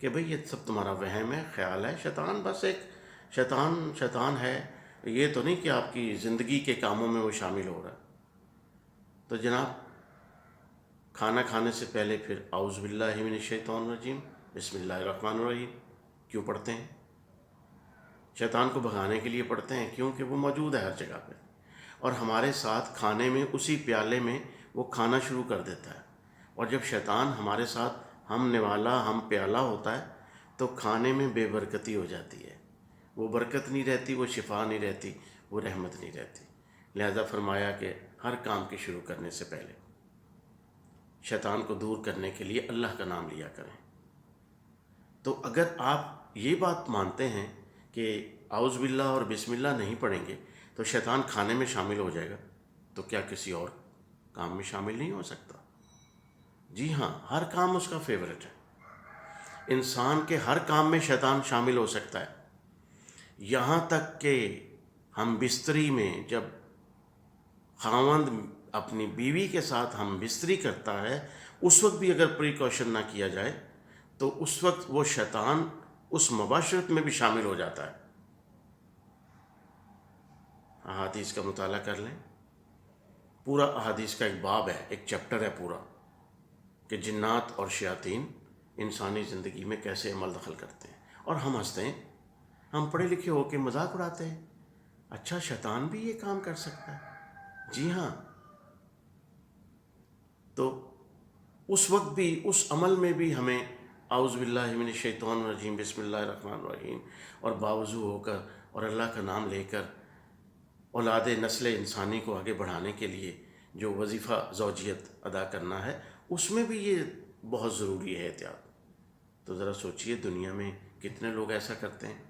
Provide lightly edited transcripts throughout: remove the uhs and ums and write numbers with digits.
کہ بھئی یہ سب تمہارا وہم ہے، خیال ہے، شیطان بس ایک شیطان ہے، یہ تو نہیں کہ آپ کی زندگی کے کاموں میں وہ شامل ہو رہا ہے۔ تو جناب کھانا کھانے سے پہلے پھر اعوذ باللہ من الشیطان الرجیم بسم اللہ الرحمن الرحیم کیوں پڑھتے ہیں؟ شیطان کو بھگانے کے لیے پڑھتے ہیں، کیونکہ وہ موجود ہے ہر جگہ پہ، اور ہمارے ساتھ کھانے میں اسی پیالے میں وہ کھانا شروع کر دیتا ہے، اور جب شیطان ہمارے ساتھ ہم نوالا ہم پیالہ ہوتا ہے تو کھانے میں بے برکتی ہو جاتی ہے، وہ برکت نہیں رہتی، وہ شفا نہیں رہتی، وہ رحمت نہیں رہتی۔ لہذا فرمایا کہ ہر کام کے شروع کرنے سے پہلے شیطان کو دور کرنے کے لیے اللہ کا نام لیا کریں۔ تو اگر آپ یہ بات مانتے ہیں کہ اعوذ باللہ اور بسم اللہ نہیں پڑھیں گے تو شیطان کھانے میں شامل ہو جائے گا، تو کیا کسی اور کام میں شامل نہیں ہو سکتا؟ جی ہاں، ہر کام اس کا فیورٹ ہے۔ انسان کے ہر کام میں شیطان شامل ہو سکتا ہے، یہاں تک کہ ہم بستری میں جب خاوند اپنی بیوی کے ساتھ ہم بستری کرتا ہے، اس وقت بھی اگر پریکاشن نہ کیا جائے تو اس وقت وہ شیطان اس مباشرت میں بھی شامل ہو جاتا ہے۔ احادیث کا مطالعہ کر لیں، پورا احادیث کا ایک باب ہے، ایک چیپٹر ہے پورا، کہ جنات اور شیاطین انسانی زندگی میں کیسے عمل دخل کرتے ہیں، اور ہم ہنستے ہیں، ہم پڑھے لکھے ہو کے مذاق اڑاتے ہیں، اچھا شیطان بھی یہ کام کر سکتا ہے؟ جی ہاں۔ تو اس وقت بھی اس عمل میں بھی ہمیں اعوذ باللہ من الشیطان الرجیم بسم اللہ الرحمن الرحیم اور باوضو ہو کر اور اللہ کا نام لے کر اولاد نسل انسانی کو آگے بڑھانے کے لیے جو وظیفہ زوجیت ادا کرنا ہے، اس میں بھی یہ بہت ضروری ہے احتیاط۔ تو ذرا سوچئے دنیا میں کتنے لوگ ایسا کرتے ہیں۔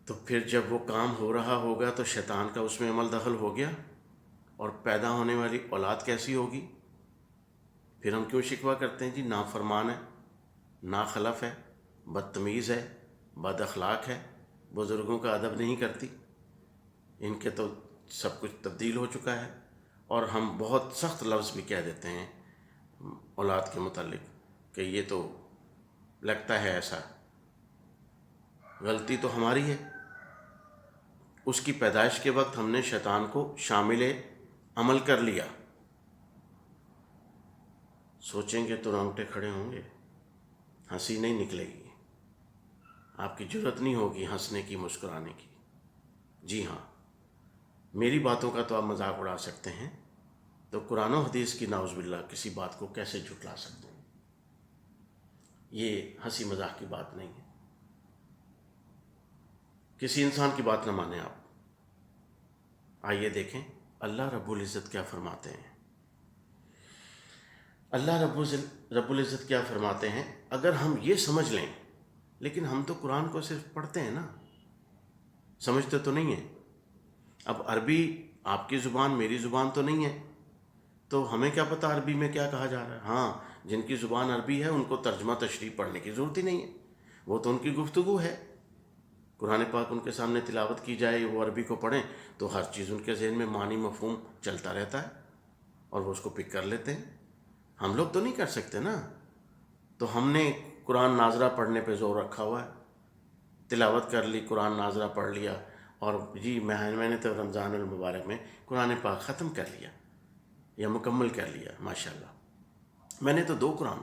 تو پھر جب وہ کام ہو رہا ہوگا تو شیطان کا اس میں عمل دخل ہو گیا، اور پیدا ہونے والی اولاد کیسی ہوگی؟ پھر ہم کیوں شکوہ کرتے ہیں؟ جی نافرمان ہے، ناخلف ہے، بدتمیز ہے، بد اخلاق ہے، بزرگوں کا ادب نہیں کرتی، ان کے تو سب کچھ تبدیل ہو چکا ہے، اور ہم بہت سخت لفظ بھی کہہ دیتے ہیں اولاد کے متعلق کہ یہ تو لگتا ہے ایسا، غلطی تو ہماری ہے۔ اس کی پیدائش کے وقت ہم نے شیطان کو شامل عمل کر لیا۔ سوچیں گے تو رونگٹے کھڑے ہوں گے، ہنسی نہیں نکلے گی، آپ کی جرت نہیں ہوگی ہنسنے کی، مسکرانے کی۔ جی ہاں، میری باتوں کا تو آپ مذاق اڑا سکتے ہیں، تو قرآن و حدیث کی نعوذ باللہ کسی بات کو کیسے جھٹلا سکتے ہیں؟ یہ ہنسی مذاق کی بات نہیں ہے۔ کسی انسان کی بات نہ مانیں آپ۔ آئیے دیکھیں اللہ رب العزت کیا فرماتے ہیں۔ اللہ رب العزت کیا فرماتے ہیں؟ اگر ہم یہ سمجھ لیں، لیکن ہم تو قرآن کو صرف پڑھتے ہیں نا، سمجھتے تو نہیں ہیں۔ اب عربی آپ کی زبان میری زبان تو نہیں ہے، تو ہمیں کیا پتہ عربی میں کیا کہا جا رہا ہے؟ ہاں، جن کی زبان عربی ہے ان کو ترجمہ تشریح پڑھنے کی ضرورت ہی نہیں ہے، وہ تو ان کی گفتگو ہے، قرآن پاک ان کے سامنے تلاوت کی جائے، وہ عربی کو پڑھیں تو ہر چیز ان کے ذہن میں معنی مفہوم چلتا رہتا ہے، اور وہ اس کو پک کر لیتے ہیں۔ ہم لوگ تو نہیں کر سکتے نا، تو ہم نے قرآن ناظرہ پڑھنے پہ زور رکھا ہوا ہے، تلاوت کر لی، قرآن ناظرہ پڑھ لیا، اور جی میں نے تو رمضان المبارک میں قرآن پاک ختم کر لیا یا مکمل کر لیا، ماشاءاللہ۔ میں نے تو 2 قرآن،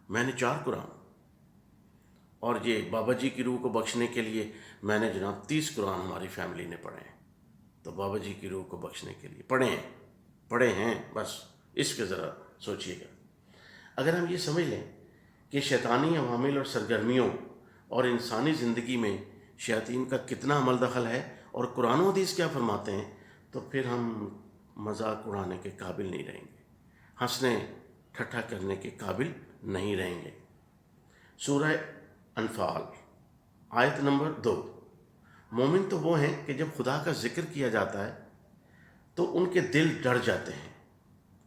میں نے 4 قرآن، اور یہ بابا جی کی روح کو بخشنے کے لیے میں نے جناب 30 قرآن ہماری فیملی نے پڑھے ہیں۔ تو بابا جی کی روح کو بخشنے کے لیے پڑھے ہیں، بس اس کے ذرا سوچئے گا۔ اگر ہم یہ سمجھ لیں کہ شیطانی عوامل اور سرگرمیوں اور انسانی زندگی میں شیاطین کا کتنا عمل دخل ہے اور قرآن و حدیث کیا فرماتے ہیں، تو پھر ہم مذاق اڑانے کے قابل نہیں رہیں گے، ہنسنے ٹھٹھا کرنے کے قابل نہیں رہیں گے۔ سورہ انفال آیت نمبر 2۔ مومن تو وہ ہیں کہ جب خدا کا ذکر کیا جاتا ہے تو ان کے دل ڈر جاتے ہیں،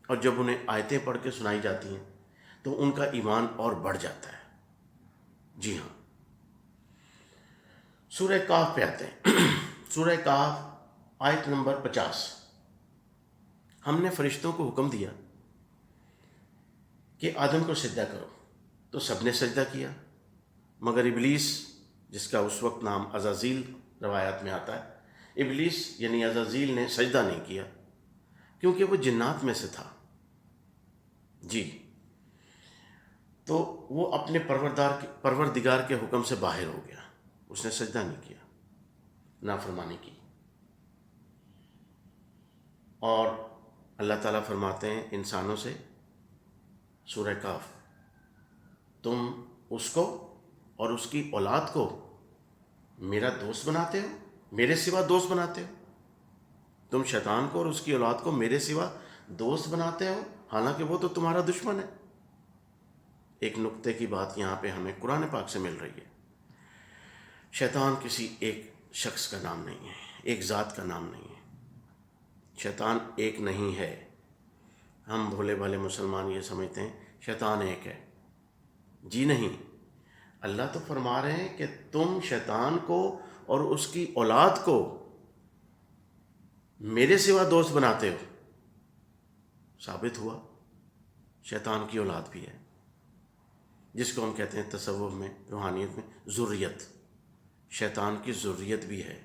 اور جب انہیں آیتیں پڑھ کے سنائی جاتی ہیں تو ان کا ایمان اور بڑھ جاتا ہے۔ جی ہاں، سورہ کہف پہ آتے ہیں۔ سورہ کہف آیت نمبر 50۔ ہم نے فرشتوں کو حکم دیا کہ آدم کو سجدہ کرو، تو سب نے سجدہ کیا مگر ابلیس، جس کا اس وقت نام عزازیل روایات میں آتا ہے، ابلیس یعنی عزازیل نے سجدہ نہیں کیا کیونکہ وہ جنات میں سے تھا جی، تو وہ اپنے پروردگار کے حکم سے باہر ہو گیا، اس نے سجدہ نہیں کیا، نافرمانی کی۔ اور اللہ تعالیٰ فرماتے ہیں انسانوں سے سورہ کاف، تم اس کو اور اس کی اولاد کو میرا دوست بناتے ہو، میرے سوا دوست بناتے ہو، تم شیطان کو اور اس کی اولاد کو میرے سوا دوست بناتے ہو، حالانکہ وہ تو تمہارا دشمن ہے۔ ایک نقطے کی بات یہاں پہ ہمیں قرآن پاک سے مل رہی ہے، شیطان کسی ایک شخص کا نام نہیں ہے، ایک ذات کا نام نہیں ہے، شیطان ایک نہیں ہے۔ ہم بھولے بھالے مسلمان یہ سمجھتے ہیں شیطان ایک ہے، جی نہیں، اللہ تو فرما رہے ہیں کہ تم شیطان کو اور اس کی اولاد کو میرے سوا دوست بناتے ہو۔ ثابت ہوا شیطان کی اولاد بھی ہے، جس کو ہم کہتے ہیں تصوف میں، روحانیت میں ذریت، شیطان کی ذریت بھی ہے،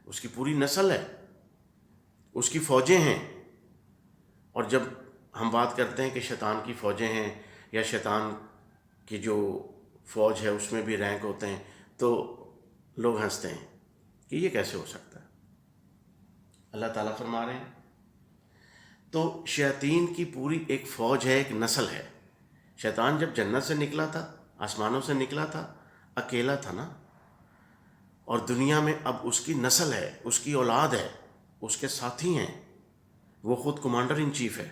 اس کی پوری نسل ہے، اس کی فوجیں ہیں۔ اور جب ہم بات کرتے ہیں کہ شیطان کی فوجیں ہیں یا شیطان کی جو فوج ہے اس میں بھی رینک ہوتے ہیں، تو لوگ ہنستے ہیں کہ یہ کیسے ہو سکتا ہے۔ اللہ تعالیٰ فرما رہے ہیں تو شیاطین کی پوری ایک فوج ہے، ایک نسل ہے۔ شیطان جب جنت سے نکلا تھا، آسمانوں سے نکلا تھا، اکیلا تھا نا، اور دنیا میں اب اس کی نسل ہے، اس کی اولاد ہے، اس کے ساتھی ہیں، وہ خود کمانڈر ان چیف ہے،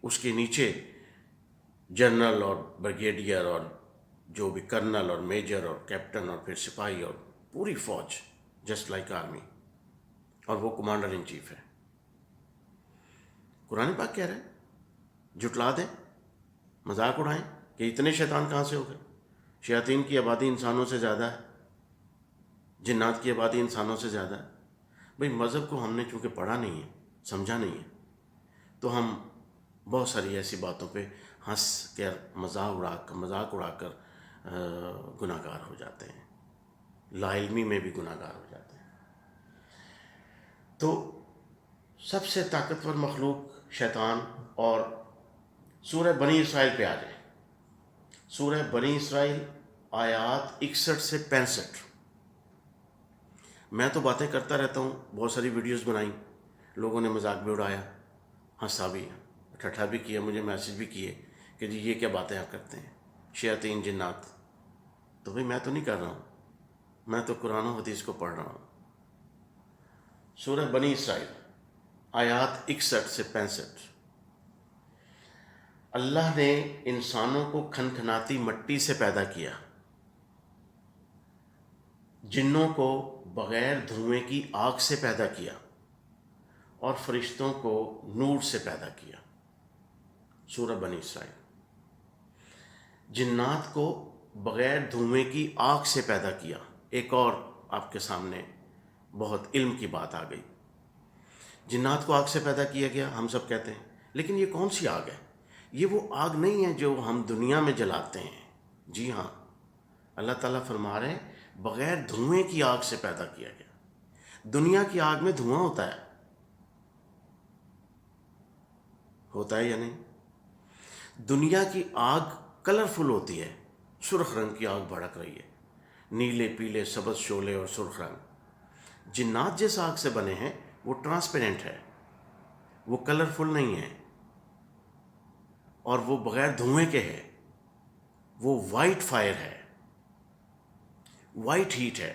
اس کے نیچے جنرل اور بریگیڈیئر اور جو بھی کرنل اور میجر اور کیپٹن اور پھر سپاہی اور پوری فوج، جسٹ لائک آرمی، اور وہ کمانڈر ان چیف ہے۔ قرآن پاک کہہ رہے ہیں جھٹلا دیں، مذاق اڑائیں کہ اتنے شیطان کہاں سے ہو گئے؟ شیاطین کی آبادی انسانوں سے زیادہ ہے، جنات کی آبادی انسانوں سے زیادہ ہے۔ بھئی مذہب کو ہم نے چونکہ پڑھا نہیں ہے، سمجھا نہیں ہے، تو ہم بہت ساری ایسی باتوں پہ ہنس کر مذاق اڑا کر گناہ گار ہو جاتے ہیں، لا علمی میں بھی گناہ گار ہو جاتے ہیں۔ تو سب سے طاقتور مخلوق شیطان۔ اور سورہ بنی اسرائیل پہ آ جائیں، سورہ بنی اسرائیل آیات 61 سے 65۔ میں تو باتیں کرتا رہتا ہوں، بہت ساری ویڈیوز بنائیں، لوگوں نے مذاق بھی اڑایا، ہنسا بھی، ٹھٹھا بھی کیا، مجھے میسج بھی کیے کہ جی یہ کیا باتیں آپ کرتے ہیں، شیاطین جنات۔ تو بھئی میں تو نہیں کر رہا ہوں، میں تو قرآن و حدیث کو پڑھ رہا ہوں۔ سورہ بنی اسرائیل آیات 61 سے 65۔ اللہ نے انسانوں کو کھنکھناتی مٹی سے پیدا کیا، جنوں کو بغیر دھوئیں کی آگ سے پیدا کیا، اور فرشتوں کو نور سے پیدا کیا۔ سورہ بنی اسرائیل۔ جنات کو بغیر دھوئیں کی آگ سے پیدا کیا۔ ایک اور آپ کے سامنے بہت علم کی بات آ گئی، جنات کو آگ سے پیدا کیا گیا، ہم سب کہتے ہیں، لیکن یہ کون سی آگ ہے؟ یہ وہ آگ نہیں ہے جو ہم دنیا میں جلاتے ہیں، جی ہاں، اللہ تعالیٰ فرما رہے ہیں بغیر دھوئیں کی آگ سے پیدا کیا گیا۔ دنیا کی آگ میں دھواں ہوتا ہے یا نہیں؟ دنیا کی آگ کلرفل ہوتی ہے، سرخ رنگ کی آگ بھڑک رہی ہے، نیلے پیلے سبز شعلے اور سرخ رنگ۔ جنات جس آگ سے بنے ہیں وہ ٹرانسپیرنٹ ہے، وہ کلرفل نہیں ہے، اور وہ بغیر دھوئیں کے ہے، وہ وائٹ فائر ہے، وائٹ ہیٹ ہے،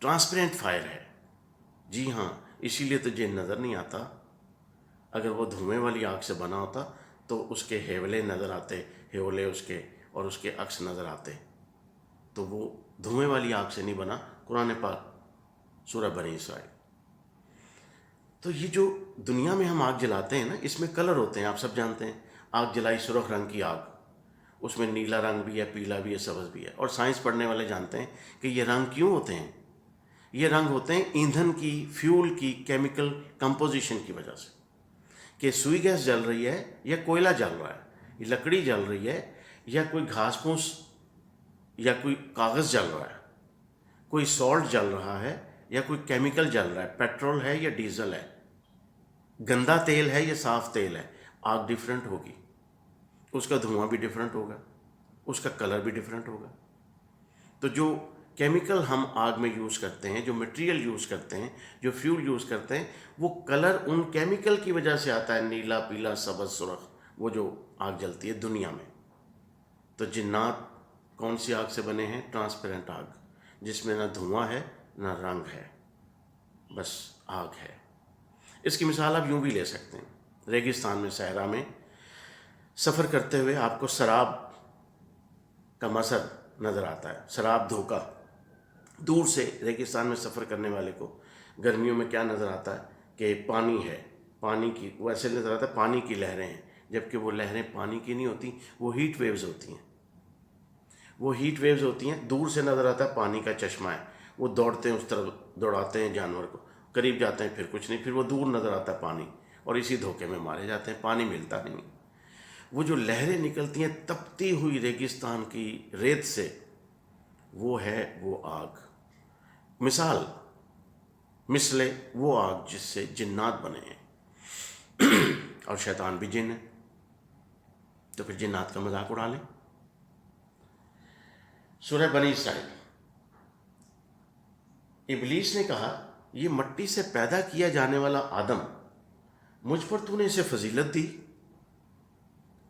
ٹرانسپیرنٹ فائر ہے، جی ہاں، اسی لیے تجھے نظر نہیں آتا۔ اگر وہ دھوئیں والی آگ سے بنا ہوتا تو اس کے ہیولے نظر آتے، ہیولے اس کے اور اس کے عکس نظر آتے، تو وہ دھوئیں والی آگ سے نہیں بنا۔ قرآن پاک سورہ بنی اسرائیل۔ تو یہ جو دنیا میں ہم آگ جلاتے ہیں نا، اس میں کلر ہوتے ہیں، آپ سب جانتے ہیں، آگ جلائی سرخ رنگ کی آگ، اس میں نیلا رنگ بھی ہے، پیلا بھی ہے، سبز بھی ہے، اور سائنس پڑھنے والے جانتے ہیں کہ یہ رنگ کیوں ہوتے ہیں۔ یہ رنگ ہوتے ہیں ایندھن کی، فیول کی کیمیکل کمپوزیشن کی وجہ سے، کہ سوئی گیس جل رہی ہے یا کوئلہ جل رہا ہے، یہ لکڑی جل رہی ہے یا کوئی گھاس پھوس یا کوئی کاغذ جل رہا ہے، کوئی سالٹ جل رہا ہے یا کوئی کیمیکل جل رہا ہے، پیٹرول ہے یا ڈیزل ہے، گندا تیل ہے یا صاف تیل ہے، آگ ڈیفرنٹ ہوگی، اس کا دھواں بھی ڈیفرنٹ ہوگا، اس کا کلر بھی ڈیفرنٹ ہوگا۔ تو جو کیمیکل ہم آگ میں یوز کرتے ہیں، جو مٹیریل یوز کرتے ہیں، جو فیول یوز کرتے ہیں، وہ کلر ان کیمیکل کی وجہ سے آتا ہے، نیلا، پیلا، سبز، سرخ، وہ جو آگ جلتی ہے دنیا میں۔ تو جنات کون سی آگ سے بنے ہیں؟ ٹرانسپیرنٹ آگ، جس میں نہ دھواں ہے نہ رنگ ہے، بس آگ ہے۔ اس کی مثال آپ یوں بھی لے سکتے ہیں، ریگستان میں، صحرا میں سفر کرتے ہوئے آپ کو سراب کا منظر نظر آتا ہے، سراب، دھوکا۔ دور سے ریگستان میں سفر کرنے والے کو گرمیوں میں کیا نظر آتا ہے کہ پانی ہے، پانی کی، وہ ایسے نظر آتا ہے پانی کی لہریں ہیں، جبکہ وہ لہریں پانی کی نہیں ہوتی، وہ ہیٹ ویوز ہوتی ہیں، وہ ہیٹ ویوز ہوتی ہیں۔ دور سے نظر آتا ہے پانی کا چشمہ ہے، وہ دوڑتے ہیں اس طرف، دوڑاتے ہیں جانور کو، قریب جاتے ہیں پھر کچھ نہیں، پھر وہ دور نظر آتا ہے پانی، اور اسی دھوکے میں مارے جاتے ہیں، پانی ملتا نہیں۔ وہ جو لہریں نکلتی ہیں تپتی ہوئی ریگستان کی ریت سے، وہ ہے وہ آگ۔ مثال، مثل وہ آگ جس سے جنات بنے ہیں، اور شیطان بھی جن ہے، تو پھر جنات کا مذاق اڑا لیں۔ سورہ بنی اسرائیل، ابلیس نے کہا، یہ مٹی سے پیدا کیا جانے والا آدم، مجھ پر تو نے اسے فضیلت دی۔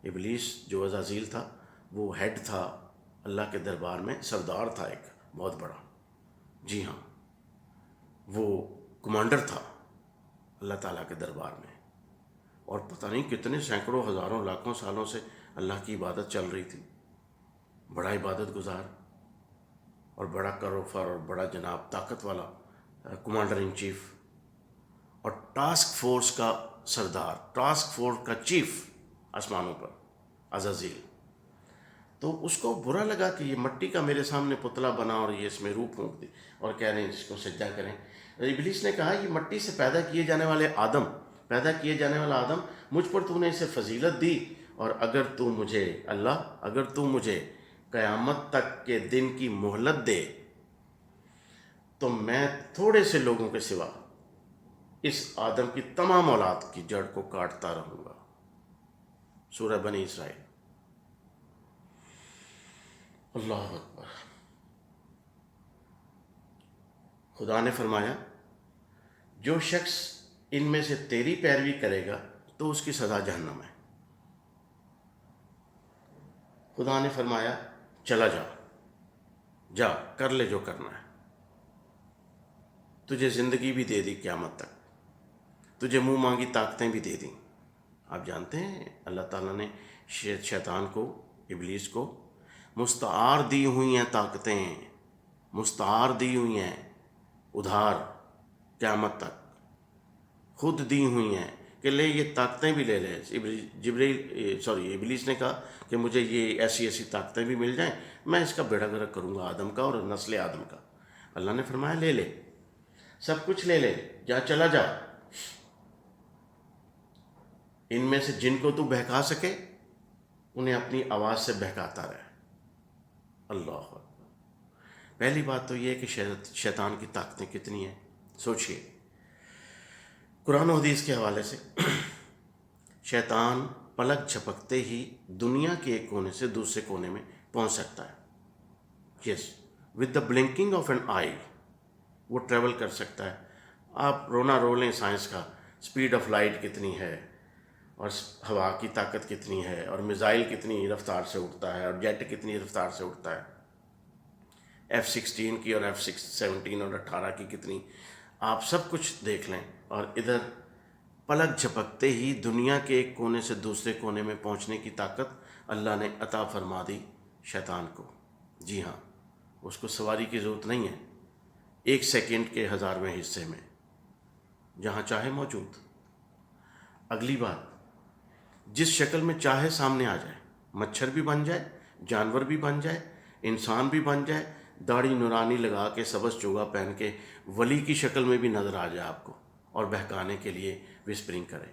ابلیس جو عزازیل تھا، وہ ہیڈ تھا اللہ کے دربار میں، سردار تھا ایک بہت بڑا، جی ہاں، وہ کمانڈر تھا اللہ تعالیٰ کے دربار میں، اور پتہ نہیں کتنے سینکڑوں، ہزاروں، لاکھوں سالوں سے اللہ کی عبادت چل رہی تھی، بڑا عبادت گزار اور بڑا کروفر اور بڑا جناب، طاقت والا کمانڈر ان چیف، اور ٹاسک فورس کا سردار، ٹاسک فورس کا چیف آسمانوں پر، عزازیل۔ تو اس کو برا لگا کہ یہ مٹی کا میرے سامنے پتلا بنا اور یہ اس میں روح پھونک دی، اور کہہ رہے ہیں اس کو سجدہ کریں۔ ابلیس نے کہا، یہ مٹی سے پیدا کیے جانے والا آدم، مجھ پر تو نے اسے فضیلت دی، اور اگر تو مجھے، اللہ، اگر تو مجھے قیامت تک کے دن کی مہلت دے تو میں تھوڑے سے لوگوں کے سوا اس آدم کی تمام اولاد کی جڑ کو کاٹتا رہوں گا۔ سورہ بنی اسرائیل۔ اللہ اکبر۔ خدا نے فرمایا، جو شخص ان میں سے تیری پیروی کرے گا تو اس کی سزا جہنم ہے۔ خدا نے فرمایا، چلا جا، جا کر لے جو کرنا ہے، تجھے زندگی بھی دے دی قیامت تک، تجھے منہ مانگی طاقتیں بھی دے دیں۔ آپ جانتے ہیں اللہ تعالیٰ نے شیطان کو، ابلیس کو مستعار دی ہوئی ہیں طاقتیں، مستعار دی ہوئی ہیں ادھار قیامت تک، خود دی ہوئی ہیں کہ لے یہ طاقتیں بھی لے لے۔ ابلیس نے کہا کہ مجھے یہ ایسی ایسی طاقتیں بھی مل جائیں، میں اس کا بیڑا گرک کروں گا آدم کا اور نسل آدم کا۔ اللہ نے فرمایا، لے لے، سب کچھ لے لے، جا، چلا جا، ان میں سے جن کو تو بہکا سکے انہیں اپنی آواز سے بہکاتا رہے۔ اللہ اکبر۔ پہلی بات تو یہ ہے کہ شیطان کی طاقتیں کتنی ہیں، سوچئے۔ قرآن و حدیث کے حوالے سے، شیطان پلک جھپکتے ہی دنیا کے ایک کونے سے دوسرے کونے میں پہنچ سکتا ہے۔ Yes, with the blinking of an eye وہ ٹریول کر سکتا ہے۔ آپ رونا رو لیں سائنس کا، سپیڈ آف لائٹ کتنی ہے، اور ہوا کی طاقت کتنی ہے، اور میزائل کتنی رفتار سے اڑتا ہے، اور جیٹ کتنی رفتار سے اڑتا ہے، F-16 کی اور F-17 اور 18 کی کتنی، آپ سب کچھ دیکھ لیں، اور ادھر پلک جھپکتے ہی دنیا کے ایک کونے سے دوسرے کونے میں پہنچنے کی طاقت اللہ نے عطا فرما دی شیطان کو۔ جی ہاں، اس کو سواری کی ضرورت نہیں ہے، 1 سیکنڈ کے 1000ویں حصے میں جہاں چاہے موجود۔ اگلی بات، جس شکل میں چاہے سامنے آ جائے، مچھر بھی بن جائے، جانور بھی بن جائے، انسان بھی بن جائے، داڑھی نورانی لگا کے، سبز چوگا پہن کے، ولی کی شکل میں بھی نظر آ جائے آپ کو، اور بہکانے کے لیے وسپرنگ کرے،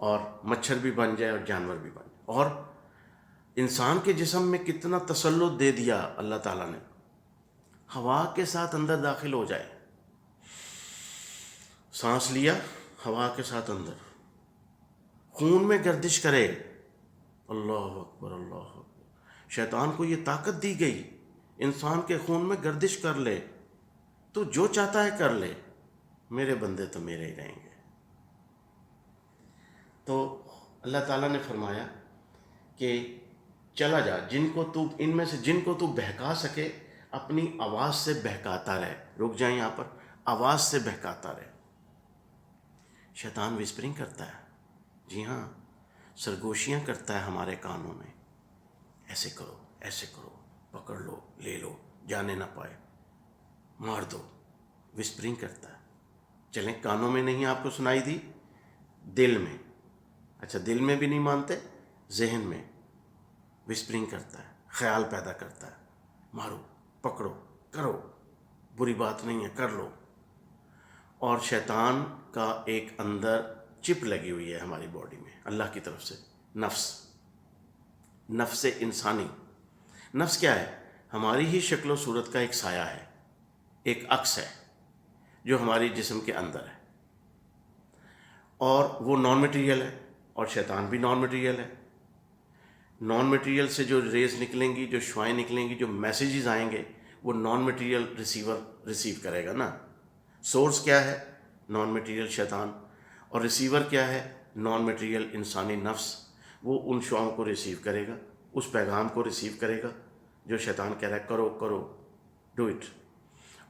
اور مچھر بھی بن جائے اور جانور بھی بن جائے، اور انسان کے جسم میں کتنا تسلط دے دیا اللہ تعالیٰ نے، ہوا کے ساتھ اندر داخل ہو جائے، سانس لیا ہوا کے ساتھ اندر، خون میں گردش کرے، اللہ اکبر اللہ اکبر، شیطان کو یہ طاقت دی گئی انسان کے خون میں گردش کر لے، تو جو چاہتا ہے کر لے، میرے بندے تو میرے ہی رہیں گے۔ تو اللہ تعالیٰ نے فرمایا کہ چلا جا، ان میں سے جن کو تو بہکا سکے اپنی آواز سے بہکاتا رہے۔ رک جائیں یہاں پر، آواز سے بہکاتا رہے۔ شیطان وسپرنگ کرتا ہے، جی ہاں، سرگوشیاں کرتا ہے ہمارے کانوں میں، ایسے کرو ایسے کرو، پکڑ لو لے لو، جانے نہ پائے، مار دو، وسپرنگ کرتا ہے۔ چلیں، کانوں میں نہیں آپ کو سنائی دی، دل میں، اچھا دل میں بھی نہیں مانتے، ذہن میں وسپرنگ کرتا ہے، خیال پیدا کرتا ہے، مارو پکڑو کرو، بری بات نہیں ہے، کر لو۔ اور شیطان کا ایک اندر چپ لگی ہوئی ہے ہماری باڈی میں اللہ کی طرف سے، نفس انسانی۔ نفس کیا ہے؟ ہماری ہی شکل و صورت کا ایک سایہ ہے، ایک عکس ہے جو ہماری جسم کے اندر ہے، اور وہ نان مٹیریل ہے، اور شیطان بھی نان مٹیریل ہے۔ نان مٹیریل سے جو ریز نکلیں گی، جو شعائیں نکلیں گی، جو میسیجز آئیں گے، وہ نان مٹیریل ریسیو کرے گا نا۔ سورس کیا ہے؟ نان مٹیریل شیطان، اور ریسیور کیا ہے؟ نان مٹیریل انسانی نفس۔ وہ ان شعاؤں کو ریسیو کرے گا، اس پیغام کو ریسیو کرے گا جو شیطان کہہ رہا ہے کرو کرو، ڈو اٹ،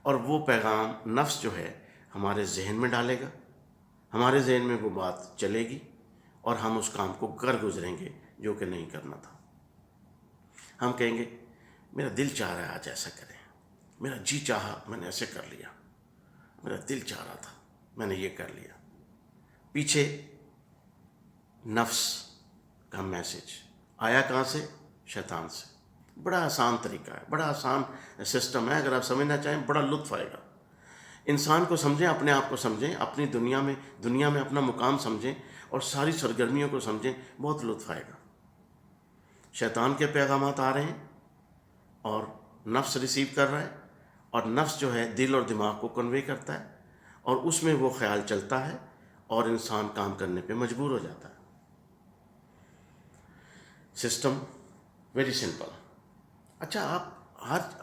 اور وہ پیغام نفس جو ہے ہمارے ذہن میں ڈالے گا، ہمارے ذہن میں وہ بات چلے گی، اور ہم اس کام کو کر گزریں گے جو کہ نہیں کرنا تھا۔ ہم کہیں گے میرا دل چاہ رہا ہے آج ایسا کریں، میرا جی چاہا میں نے ایسے کر لیا، میرا دل چاہ رہا تھا میں نے یہ کر لیا۔ پیچھے نفس کا میسج آیا کہاں سے؟ شیطان سے۔ بڑا آسان طریقہ ہے، بڑا آسان سسٹم ہے، اگر آپ سمجھنا چاہیں بڑا لطف آئے گا۔ انسان کو سمجھیں، اپنے آپ کو سمجھیں، اپنی دنیا میں اپنا مقام سمجھیں، اور ساری سرگرمیوں کو سمجھیں، بہت لطف آئے گا۔ شیطان کے پیغامات آ رہے ہیں اور نفس ریسیو کر رہا ہے، اور نفس جو ہے دل اور دماغ کو کنوے کرتا ہے، اور اس میں وہ خیال چلتا ہے اور انسان کام کرنے پہ مجبور ہو جاتا ہے۔ System very simple. اچھا،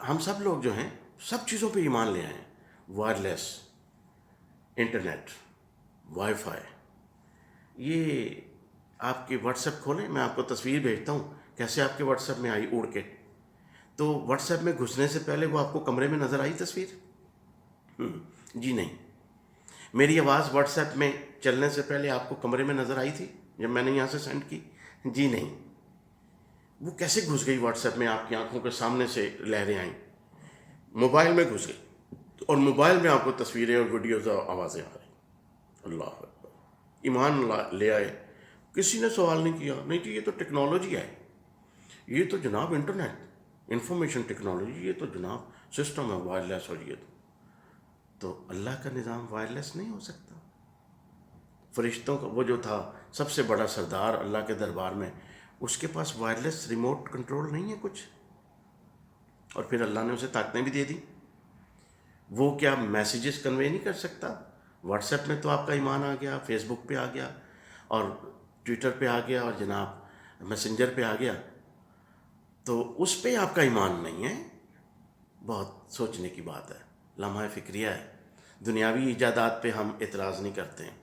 ہم سب لوگ جو ہیں سب چیزوں پہ ایمان لے آئے ہیں، وائرلیس، انٹرنیٹ، وائی فائی۔ یہ آپ کی واٹس ایپ کھولیں، میں آپ کو تصویر بھیجتا ہوں کیسے آپ کے واٹس ایپ میں آئی اڑ کے۔ تو واٹس ایپ میں گھسنے سے پہلے وہ آپ کو کمرے میں نظر آئی تصویر؟ جی نہیں۔ میری آواز واٹس ایپ میں چلنے سے پہلے آپ کو کمرے میں نظر آئی تھی جب میں نے یہاں سے سینڈ کی؟ جی نہیں۔ وہ کیسے گھس گئی واٹس ایپ میں؟ آپ کی آنکھوں کے سامنے سے لہریں آئیں، موبائل میں گھس گئی، اور موبائل میں آپ کو تصویریں اور ویڈیوز اور آوازیں آ رہی۔ اللہ اکبر، ایمان لے آئے، کسی نے سوال نہیں کیا، نہیں تو یہ تو ٹیکنالوجی ہے، یہ تو جناب انٹرنیٹ، انفارمیشن ٹیکنالوجی، یہ تو جناب سسٹم ہے وائرلیس، اور یہ تو اللہ کا نظام وائرلیس نہیں ہو سکتا۔ فرشتوں کا وہ جو تھا سب سے بڑا سردار اللہ کے دربار میں، اس کے پاس وائرلیس ریموٹ کنٹرول نہیں ہے کچھ، اور پھر اللہ نے اسے طاقتیں بھی دے دی۔ وہ کیا میسیجز کنوے نہیں کر سکتا؟ واٹس ایپ میں تو آپ کا ایمان آ گیا، فیس بک پہ آ گیا، اور ٹویٹر پہ آ گیا، اور جناب میسنجر پہ آ گیا، تو اس پہ آپ کا ایمان نہیں ہے۔ بہت سوچنے کی بات ہے، لمحہ فکریہ ہے۔ دنیاوی ایجادات پہ ہم اعتراض نہیں کرتے ہیں،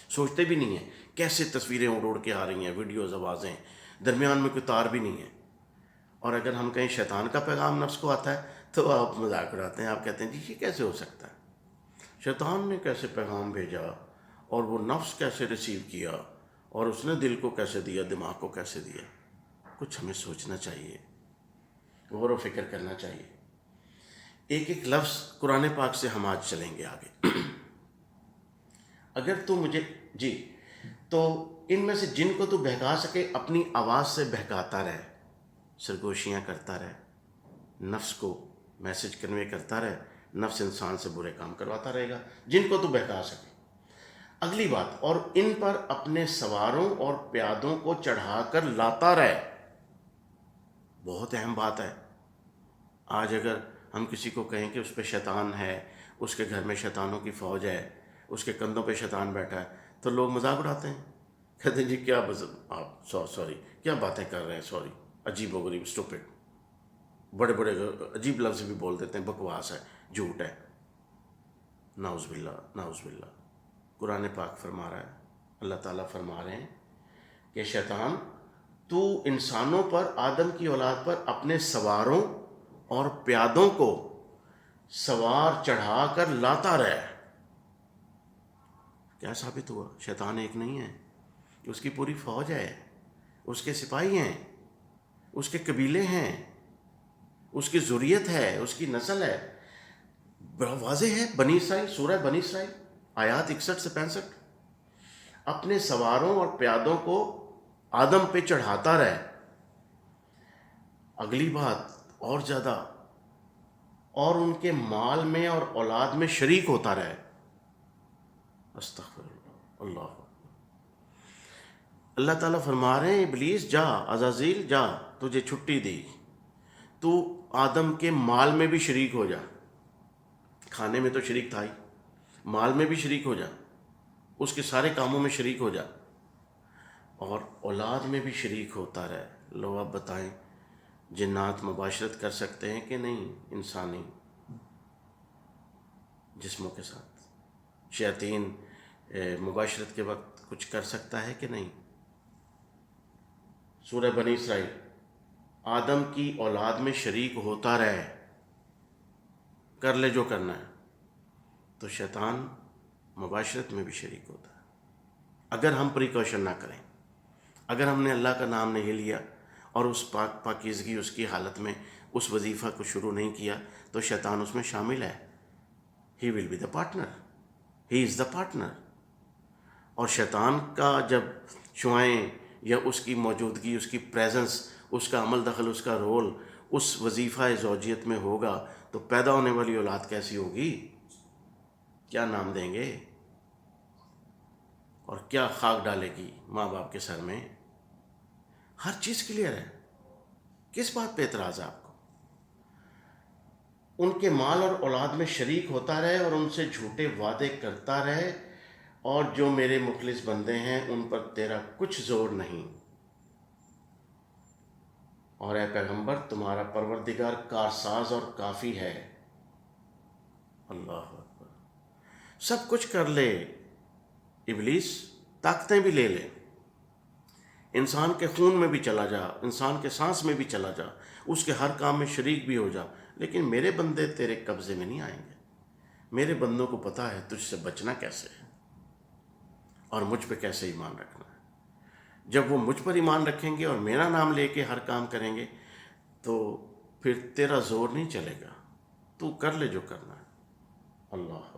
سوچتے بھی نہیں ہیں کیسے تصویریں اڑ اڑ کے آ رہی ہیں، ویڈیوز، آوازیں، درمیان میں کوئی تار بھی نہیں ہے۔ اور اگر ہم کہیں شیطان کا پیغام نفس کو آتا ہے تو آپ مذاق اڑاتے ہیں، آپ کہتے ہیں جی یہ کیسے ہو سکتا ہے، شیطان نے کیسے پیغام بھیجا، اور وہ نفس کیسے ریسیو کیا، اور اس نے دل کو کیسے دیا، دماغ کو کیسے دیا۔ کچھ ہمیں سوچنا چاہیے، غور و فکر کرنا چاہیے۔ ایک ایک لفظ قرآن پاک سے ہم آج چلیں گے آگے۔ اگر تو مجھے جی تو ان میں سے جن کو تو بہکا سکے اپنی آواز سے بہکاتا رہے، سرگوشیاں کرتا رہے، نفس کو میسج کنوے کرتا رہے، نفس انسان سے برے کام کرواتا رہے گا، جن کو تو بہکا سکے۔ اگلی بات، اور ان پر اپنے سواروں اور پیادوں کو چڑھا کر لاتا رہے۔ بہت اہم بات ہے. آج اگر ہم کسی کو کہیں کہ اس پہ شیطان ہے، اس کے گھر میں شیطانوں کی فوج ہے، اس کے کندھوں پہ شیطان بیٹھا ہے، تو لوگ مذاق اڑاتے ہیں، کہتے ہیں جی کیا آپ سوری کیا باتیں کر رہے ہیں، سوری، عجیب و غریب، اسٹوپڈ، بڑے بڑے عجیب لفظ بھی بول دیتے ہیں، بکواس ہے، جھوٹ ہے. نعوذ باللہ، نعوذ باللہ. قرآن پاک فرما رہا ہے، اللہ تعالیٰ فرما رہے ہیں کہ شیطان تو انسانوں پر، آدم کی اولاد پر اپنے سواروں اور پیادوں کو سوار چڑھا کر لاتا رہے. کیا ثابت ہوا؟ شیطان ایک نہیں ہے، اس کی پوری فوج ہے، اس کے سپاہی ہیں، اس کے قبیلے ہیں، اس کی ذریت ہے، اس کی نسل ہے. بڑا واضح ہے، بنی اسرائیل، سورہ بنی اسرائیل، آیات 61 سے 65. اپنے سواروں اور پیادوں کو آدم پہ چڑھاتا رہے. اگلی بات اور زیادہ، اور ان کے مال میں اور اولاد میں شریک ہوتا رہے. استغفر اللہ. اللہ اللہ تعالیٰ فرما رہے ہیں ابلیس جا، عزازیل جا، تجھے چھٹی دی، تو آدم کے مال میں بھی شریک ہو جا. کھانے میں تو شریک تھا ہی، مال میں بھی شریک ہو جا، اس کے سارے کاموں میں شریک ہو جا، اور اولاد میں بھی شریک ہوتا رہے. لو اب بتائیں، جنات مباشرت کر سکتے ہیں کہ نہیں انسانی جسموں کے ساتھ؟ شیاطین مباشرت کے وقت کچھ کر سکتا ہے کہ نہیں؟ سورہ بنی اسرائیل، آدم کی اولاد میں شریک ہوتا رہے، کر لے جو کرنا ہے. تو شیطان مباشرت میں بھی شریک ہوتا ہے. اگر ہم پریکاشن نہ کریں، اگر ہم نے اللہ کا نام نہیں لیا اور اس پاکیزگی اس کی حالت میں اس وظیفہ کو شروع نہیں کیا، تو شیطان اس میں شامل ہے. He will be the partner, he is the partner. اور شیطان کا جب شعائیں یا اس کی موجودگی، اس کی پریزنس، اس کا عمل دخل، اس کا رول اس وظیفہ زوجیت میں ہوگا، تو پیدا ہونے والی اولاد کیسی ہوگی؟ کیا نام دیں گے؟ اور کیا خاک ڈالے گی ماں باپ کے سر میں؟ ہر چیز کلیئر ہے. کس بات پہ اعتراض ہے آپ کو؟ ان کے مال اور اولاد میں شریک ہوتا رہے اور ان سے جھوٹے وعدے کرتا رہے، اور جو میرے مخلص بندے ہیں ان پر تیرا کچھ زور نہیں. اور اے پیغمبر، تمہارا پروردگار کارساز اور کافی ہے. اللہ اکبر. سب کچھ کر لے ابلیس، طاقتیں بھی لے لے، انسان کے خون میں بھی چلا جا، انسان کے سانس میں بھی چلا جا، اس کے ہر کام میں شریک بھی ہو جا، لیکن میرے بندے تیرے قبضے میں نہیں آئیں گے. میرے بندوں کو پتہ ہے تجھ سے بچنا کیسے ہے اور مجھ پہ کیسے ایمان رکھنا ہے. جب وہ مجھ پر ایمان رکھیں گے اور میرا نام لے کے ہر کام کریں گے، تو پھر تیرا زور نہیں چلے گا، تو کر لے جو کرنا ہے. اللہ.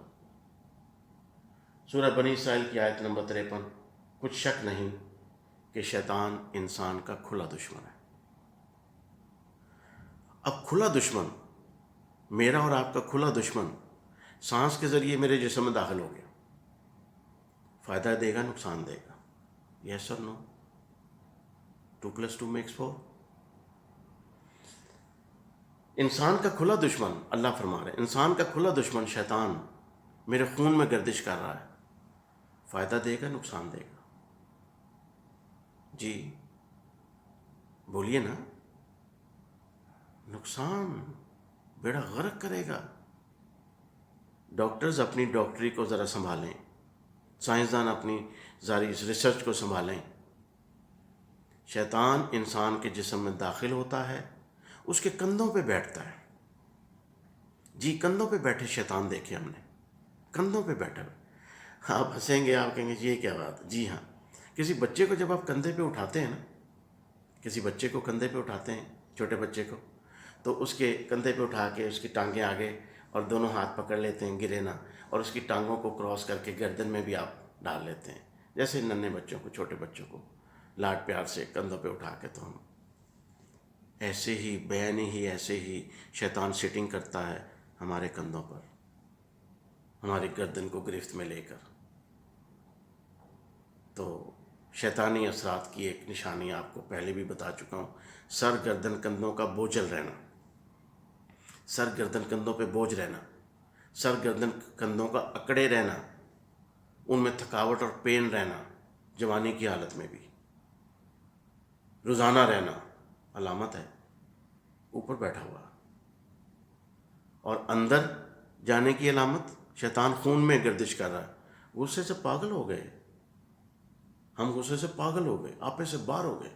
سورہ بنی اسرائیل کی آیت نمبر 53. کچھ شک نہیں کہ شیطان انسان کا کھلا دشمن ہے. اب کھلا دشمن، میرا اور آپ کا کھلا دشمن، سانس کے ذریعے میرے جسم میں داخل ہو گیا، فائدہ دے گا، نقصان دے گا؟ یس اور نو؟ 2+2=4. انسان کا کھلا دشمن، اللہ فرما رہے ہیں، انسان کا کھلا دشمن شیطان میرے خون میں گردش کر رہا ہے، فائدہ دے گا، نقصان دے گا؟ جی بولیے نا. نقصان، بیڑا غرق کرے گا. ڈاکٹرز اپنی ڈاکٹری کو ذرا سنبھالیں، سائنسدان اپنی ذاتی ریسرچ کو سنبھالیں. شیطان انسان کے جسم میں داخل ہوتا ہے، اس کے کندھوں پہ بیٹھتا ہے. جی کندھوں پہ بیٹھے شیطان دیکھے ہم نے، کندھوں پہ بیٹھا. آپ ہنسیں گے، آپ کہیں گے یہ کیا بات؟ جی ہاں، کسی بچے کو جب آپ کندھے پہ اٹھاتے ہیں نا، کسی بچے کو کندھے پہ اٹھاتے ہیں، چھوٹے بچے کو، تو اس کے کندھے پہ اٹھا کے اس کی ٹانگیں آگے اور دونوں ہاتھ پکڑ لیتے ہیں، گرے نہ، اور اس کی ٹانگوں کو کراس کر کے گردن میں بھی آپ ڈال لیتے ہیں. جیسے ننھے بچوں کو، چھوٹے بچوں کو لاڈ پیار سے کندھوں پہ اٹھا کے، تو ہم ایسے ہی ہی ایسے ہی شیطان سیٹنگ کرتا ہے ہمارے کندھوں پر، ہماری گردن کو گرفت میں لے کر. تو شیطانی اثرات کی ایک نشانی آپ کو پہلے بھی بتا چکا ہوں، سر گردن کندھوں کا بوجھل رہنا، سر گردن کندھوں پہ بوجھ رہنا، سر گردن کندھوں کا اکڑے رہنا، ان میں تھکاوٹ اور پین رہنا، جوانی کی حالت میں بھی روزانہ رہنا، علامت ہے اوپر بیٹھا ہوا، اور اندر جانے کی علامت شیطان خون میں گردش کر رہا ہے۔ غصے سے پاگل ہو گئے، ہم غصے سے پاگل ہو گئے، آپے سے باہر ہو گئے،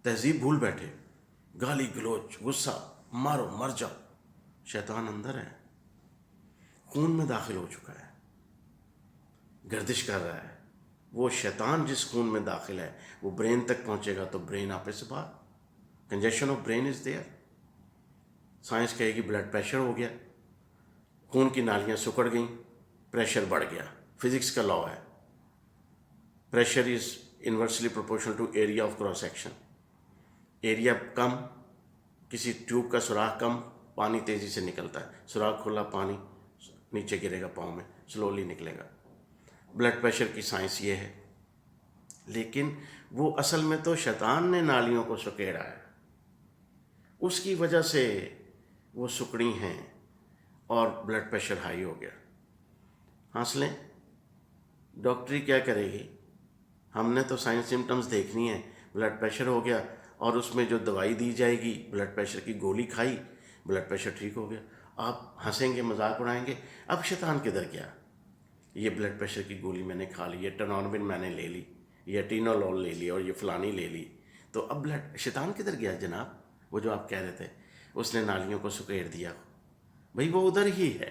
تہذیب بھول بیٹھے، گالی گلوچ، غصہ، مارو مر جاؤ۔ شیطان اندر ہے، خون میں داخل ہو چکا ہے، گردش کر رہا ہے۔ وہ شیطان جس خون میں داخل ہے وہ برین تک پہنچے گا تو برین آپے سے باہر، congestion of brain is there. Science کہے گی بلڈ پریشر ہو گیا، خون کی نالیاں سکڑ گئیں، پریشر بڑھ گیا۔ فزکس کا لاء ہے، pressure is inversely proportional to area of cross section. Area کم، کسی ٹیوب کا سوراخ کم، پانی تیزی سے نکلتا ہے، سوراخ کھلا پانی نیچے گرے گا، پاؤں میں سلولی نکلے گا۔ بلڈ پریشر کی سائنس یہ ہے، لیکن وہ اصل میں تو شیطان نے نالیوں کو سکیڑا ہے، اس کی وجہ سے وہ سکڑی ہیں اور بلڈ پریشر ہائی ہو گیا۔ ہنس لیں، ڈاکٹری کیا کرے گی؟ ہم نے تو سائنس سمٹمز دیکھنی ہے۔ بلڈ پریشر ہو گیا اور اس میں جو دوائی دی جائے گی، بلڈ پریشر کی گولی کھائی، بلڈ پریشر ٹھیک ہو گیا۔ آپ ہنسیں گے، مذاق اڑائیں گے، اب شیطان کدھر گیا؟ یہ بلڈ پریشر کی گولی میں نے کھا لی، یہ ٹناربن میں نے لے لی، یہ ٹینولول لے لی، اور یہ فلانی لے لی، تو اب شیطان کدھر گیا جناب؟ وہ جو آپ کہہ رہے تھے اس نے نالیوں کو سکیڑ دیا، بھئی وہ ادھر ہی ہے۔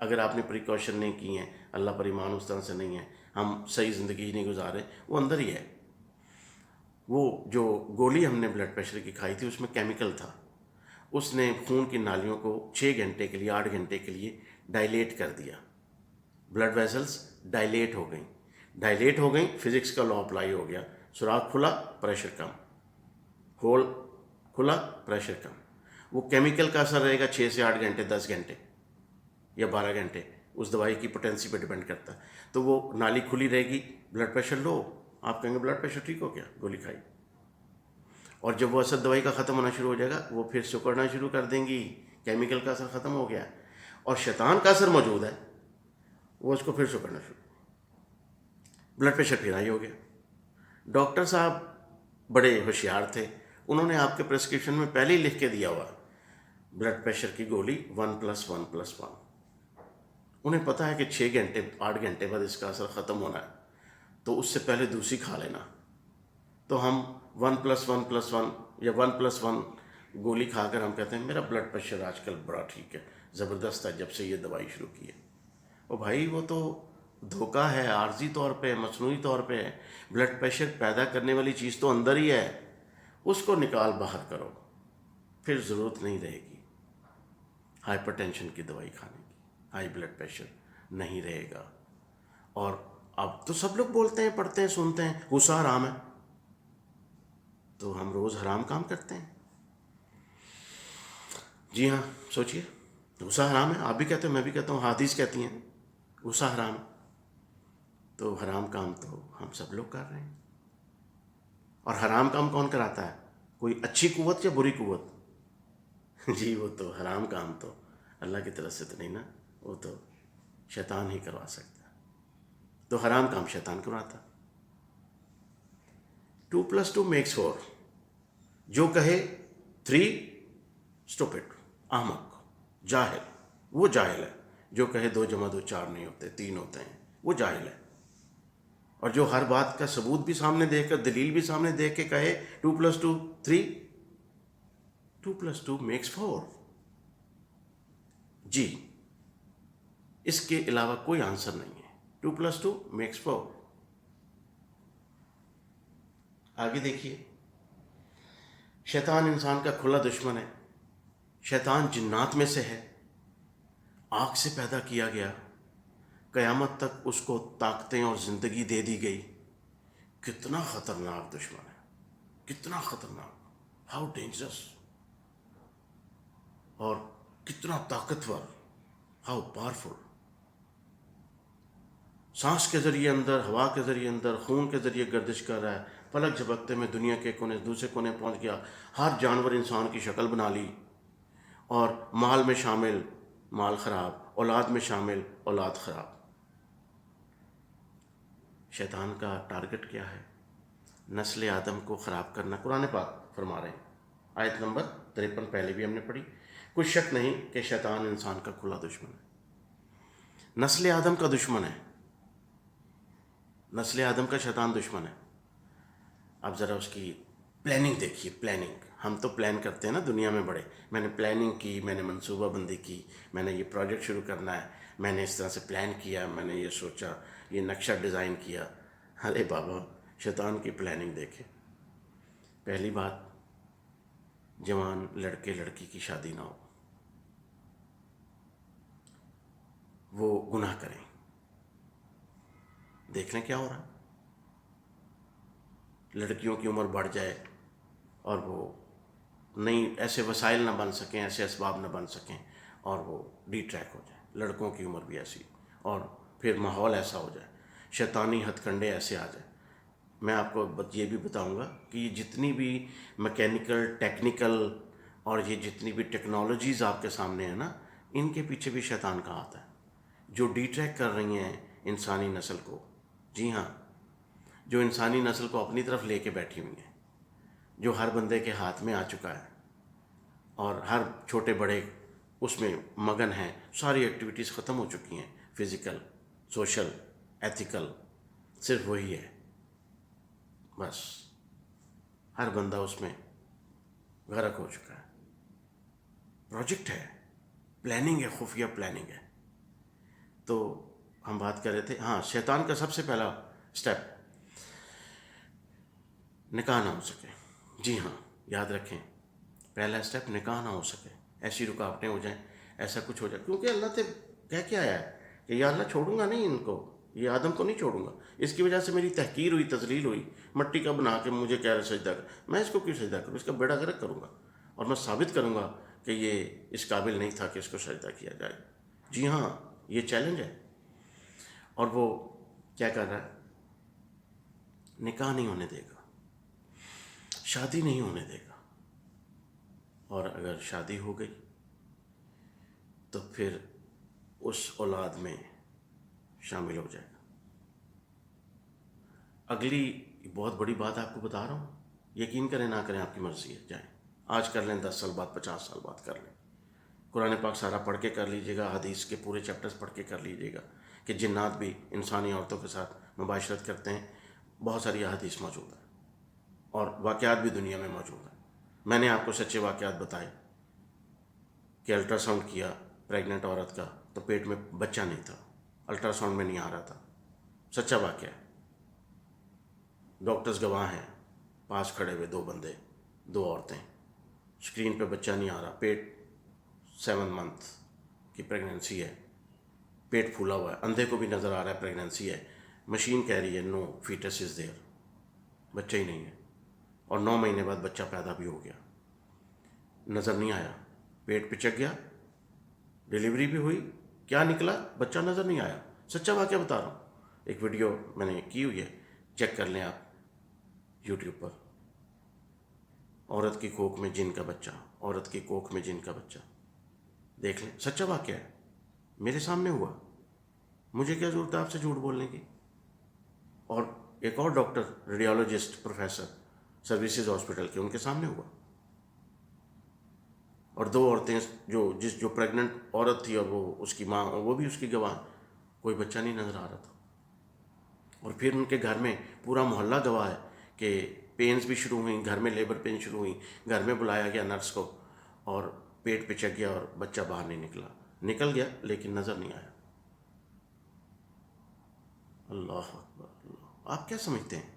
اگر آپ نے پریکاشن نہیں کی ہیں، اللہ پر ایمان اس طرح سے نہیں ہے، ہم صحیح زندگی نہیں گزارے، وہ اندر ہی ہے۔ وہ جو گولی ہم نے بلڈ پریشر کی کھائی تھی اس میں کیمیکل تھا، اس نے خون کی نالیوں کو 6 گھنٹے کے لیے، 8 گھنٹے کے لیے ڈائلیٹ کر دیا، بلڈ ویسلز ڈائلیٹ ہو گئیں، ڈائلیٹ ہو گئیں، فزکس کا لا اپلائی ہو گیا، سوراخ کھلا، پریشر کم، ہول کھلا، پریشر کم۔ وہ کیمیکل کا اثر رہے گا 6 سے 8 گھنٹے، 10 گھنٹے یا 12 گھنٹے، اس دوائی کی پوٹینسی پہ ڈیپینڈ کرتا ہے۔ تو وہ نالی کھلی رہے گی، بلڈ پریشر لو، آپ کہیں گے بلڈ پریشر ٹھیک ہو گیا، گولی کھائی، اور جب وہ اثر دوائی کا ختم ہونا شروع ہو جائے گا وہ پھر سکڑنا شروع کر دیں گی، کیمیکل کا اثر ختم ہو گیا، اور شیطان کا اثر موجود ہے، وہ اس کو پھر سکڑنا شروع، بلڈ پریشر پھر ہائی ہو گیا۔ ڈاکٹر صاحب بڑے ہوشیار تھے، انہوں نے آپ کے پرسکرپشن میں پہلے ہی لکھ کے دیا ہوا بلڈ پریشر کی گولی 1+1+1۔ انہیں پتہ ہے کہ 6 گھنٹے 8 گھنٹے بعد اس کا اثر ختم ہونا ہے، تو اس سے پہلے دوسری کھا لینا۔ تو ہم 1+1+1 یا 1+1 گولی کھا کر ہم کہتے ہیں میرا بلڈ پریشر آج کل بڑا ٹھیک ہے، زبردست ہے جب سے یہ دوائی شروع کی ہے۔ او بھائی وہ تو دھوکہ ہے، عارضی طور پہ، مصنوعی طور پہ ہے۔ بلڈ پریشر پیدا کرنے والی چیز تو اندر ہی ہے، اس کو نکال باہر کرو، پھر ضرورت نہیں رہے گی ہائپر ٹینشن کی دوائی کھانے کی، ہائی بلڈ پریشر نہیں رہے گا۔ اور اب تو سب لوگ بولتے ہیں، پڑھتے ہیں، سنتے ہیں غصہ حرام ہے، تو ہم روز حرام کام کرتے ہیں۔ جی ہاں، سوچئے، غصہ حرام ہے، آپ بھی کہتے ہو، میں بھی کہتا ہوں، حدیث کہتی ہیں غصہ حرام ہے، تو حرام کام تو ہم سب لوگ کر رہے ہیں۔ اور حرام کام کون کراتا ہے؟ کوئی اچھی قوت یا بری قوت؟ جی وہ تو حرام کام تو اللہ کی طرف سے تو نہیں نا، وہ تو شیطان ہی کروا سکتا ہے، تو حرام کام شیطان کرواتا۔ 2+2=4، جو کہے 3 اسٹوپڈ، احمق، جاہل، وہ جاہل ہے۔ جو کہے 2+2 4 نہیں ہوتے، 3 ہوتے ہیں، وہ جاہل ہے۔ اور جو ہر بات کا ثبوت بھی سامنے دیکھ کر، دلیل بھی سامنے دیکھ کے کہے 2+2 3، 2+2=4، جی اس کے علاوہ کوئی آنسر نہیں ہے، 2+2=4۔ آگے دیکھیے، شیطان انسان کا کھلا دشمن ہے، شیطان جنات میں سے ہے، آگ سے پیدا کیا گیا، قیامت تک اس کو طاقتیں اور زندگی دے دی گئی۔ کتنا خطرناک دشمن ہے، کتنا خطرناک، ہاؤ ڈینجرس، اور کتنا طاقتور، ہاؤ پاورفل۔ سانس کے ذریعے اندر، ہوا کے ذریعے اندر، خون کے ذریعے گردش کر رہا ہے، پلک جھپکتے میں دنیا کے کونے دوسرے کونے پہنچ گیا، ہر جانور انسان کی شکل بنا لی، اور مال میں شامل مال خراب، اولاد میں شامل اولاد خراب۔ شیطان کا ٹارگٹ کیا ہے؟ نسل آدم کو خراب کرنا۔ قرآن پاک فرما رہے ہیں، آیت نمبر 53 پہلے بھی ہم نے پڑھی، کوئی شک نہیں کہ شیطان انسان کا کھلا دشمن ہے، نسل آدم کا دشمن ہے، نسل آدم کا شیطان دشمن ہے۔ اب ذرا اس کی پلاننگ دیکھیے، پلاننگ۔ ہم تو پلان کرتے ہیں نا دنیا میں بڑے، میں نے پلاننگ کی، میں نے منصوبہ بندی کی، میں نے یہ پروجیکٹ شروع کرنا ہے، میں نے اس طرح سے پلان کیا، میں نے یہ سوچا، یہ نقشہ ڈیزائن کیا۔ ارے بابا، شیطان کی پلاننگ دیکھے۔ پہلی بات، جوان لڑکے لڑکی کی شادی نہ ہو، وہ گناہ کریں۔ دیکھ لیں کیا ہو رہا ہے، لڑکیوں کی عمر بڑھ جائے اور وہ نئی ایسے وسائل نہ بن سکیں، ایسے اسباب نہ بن سکیں، اور وہ ڈی ٹریک ہو جائے، لڑکوں کی عمر بھی ایسی، اور پھر ماحول ایسا ہو جائے، شیطانی ہتھ کنڈے ایسے آ جائیں۔ میں آپ کو یہ بھی بتاؤں گا کہ یہ جتنی بھی میکینیکل، ٹیکنیکل، اور یہ جتنی بھی ٹیکنالوجیز آپ کے سامنے ہیں نا، ان کے پیچھے بھی شیطان کا ہاتھ ہے، جو ڈی ٹریک کر رہی ہیں انسانی نسل کو۔ جی ہاں، جو انسانی نسل کو اپنی طرف لے کے بیٹھی ہوئی ہیں، جو ہر بندے کے ہاتھ میں آ چکا ہے، اور ہر چھوٹے بڑے اس میں مگن ہیں، ساری ایکٹیویٹیز ختم ہو چکی ہیں، فزیکل، سوشل، ایتھیکل، صرف وہی ہے بس، ہر بندہ اس میں غرق ہو چکا ہے۔ پروجیکٹ ہے، پلاننگ ہے، خفیہ پلاننگ ہے۔ تو ہم بات کر رہے تھے، ہاں، شیطان کا سب سے پہلا سٹیپ، نکاح نہ ہو سکے۔ جی ہاں، یاد رکھیں، پہلا سٹیپ نکاح نہ ہو سکے، ایسی رکاوٹیں ہو جائیں، ایسا کچھ ہو جائے، کیونکہ اللہ سے کہہ کے آیا ہے کہ یا اللہ چھوڑوں گا نہیں ان کو، یہ آدم کو نہیں چھوڑوں گا، اس کی وجہ سے میری تحقیر ہوئی، تذلیل ہوئی، مٹی کا بنا کے مجھے کہہ رہے سجدہ کر، میں اس کو کیوں سجدہ کروں؟ اس کا بیڑا غرق کروں گا، اور میں ثابت کروں گا کہ یہ اس قابل نہیں تھا کہ اس کو سجدہ کیا جائے۔ جی ہاں، یہ چیلنج ہے۔ اور وہ کیا کر رہا ہے؟ نکاح نہیں ہونے دے گا، شادی نہیں ہونے دے گا، اور اگر شادی ہو گئی تو پھر اس اولاد میں شامل ہو جائے گا۔ اگلی بہت بڑی بات آپ کو بتا رہا ہوں، یقین کریں نہ کریں آپ کی مرضی ہے، جائیں آج کر لیں، 10 سال بعد، 50 سال بعد کر لیں، قرآن پاک سارا پڑھ کے کر لیجئے گا، حدیث کے پورے چیپٹرز پڑھ کے کر لیجئے گا کہ جنات بھی انسانی عورتوں کے ساتھ مباشرت کرتے ہیں، بہت ساری احادیث موجود ہیں، اور واقعات بھی دنیا میں موجود ہیں۔ میں نے آپ کو سچے واقعات بتائے کہ الٹرا ساؤنڈ کیا پریگننٹ عورت کا تو پیٹ میں بچہ نہیں تھا، الٹرا ساؤنڈ میں نہیں آ رہا تھا، سچا واقعہ ہے، ڈاکٹرز گواہ ہیں، پاس کھڑے ہوئے 2 بندے، 2 عورتیں، اسکرین پہ بچہ نہیں آ رہا، پیٹ 7 منتھ کی پریگننسی ہے، پیٹ پھولا ہوا ہے، اندھے کو بھی نظر آ رہا ہے پریگننسی ہے، مشین کہہ رہی ہے نو فیٹس از دیئر، بچہ ہی نہیں ہے، اور 9 مہینے بعد بچہ پیدا بھی ہو گیا، نظر نہیں آیا، پیٹ پچک گیا، ڈیلیوری بھی ہوئی، کیا نکلا؟ بچہ نظر نہیں آیا، سچا واقعہ بتا رہا ہوں، ایک ویڈیو میں نے کی ہوئی ہے، چیک کر لیں آپ یوٹیوب پر، عورت کی کوکھ میں جن کا بچہ، عورت کی کوکھ میں جن کا بچہ، دیکھ لیں، سچا واقعہ ہے، میرے سامنے ہوا، مجھے کیا ضرورت ہے آپ سے جھوٹ بولنے کی؟ اور ایک اور doctor, radiologist, professor services hospital کے، ان کے سامنے ہوا، اور 2 عورتیں جو پریگننٹ عورت تھی اور وہ اس کی ماں، وہ بھی اس کی گواہ، کوئی بچہ نہیں نظر آ رہا تھا، اور پھر ان کے گھر میں پورا محلہ گواہ ہے کہ پینز بھی شروع ہوئیں، گھر میں لیبر پین شروع ہوئیں، گھر میں بلایا گیا نرس کو، اور پیٹ پچک گیا اور بچہ باہر نہیں نکلا، نکل گیا لیکن نظر نہیں آیا۔ اللہ اکبر، اللہ! آپ کیا سمجھتے ہیں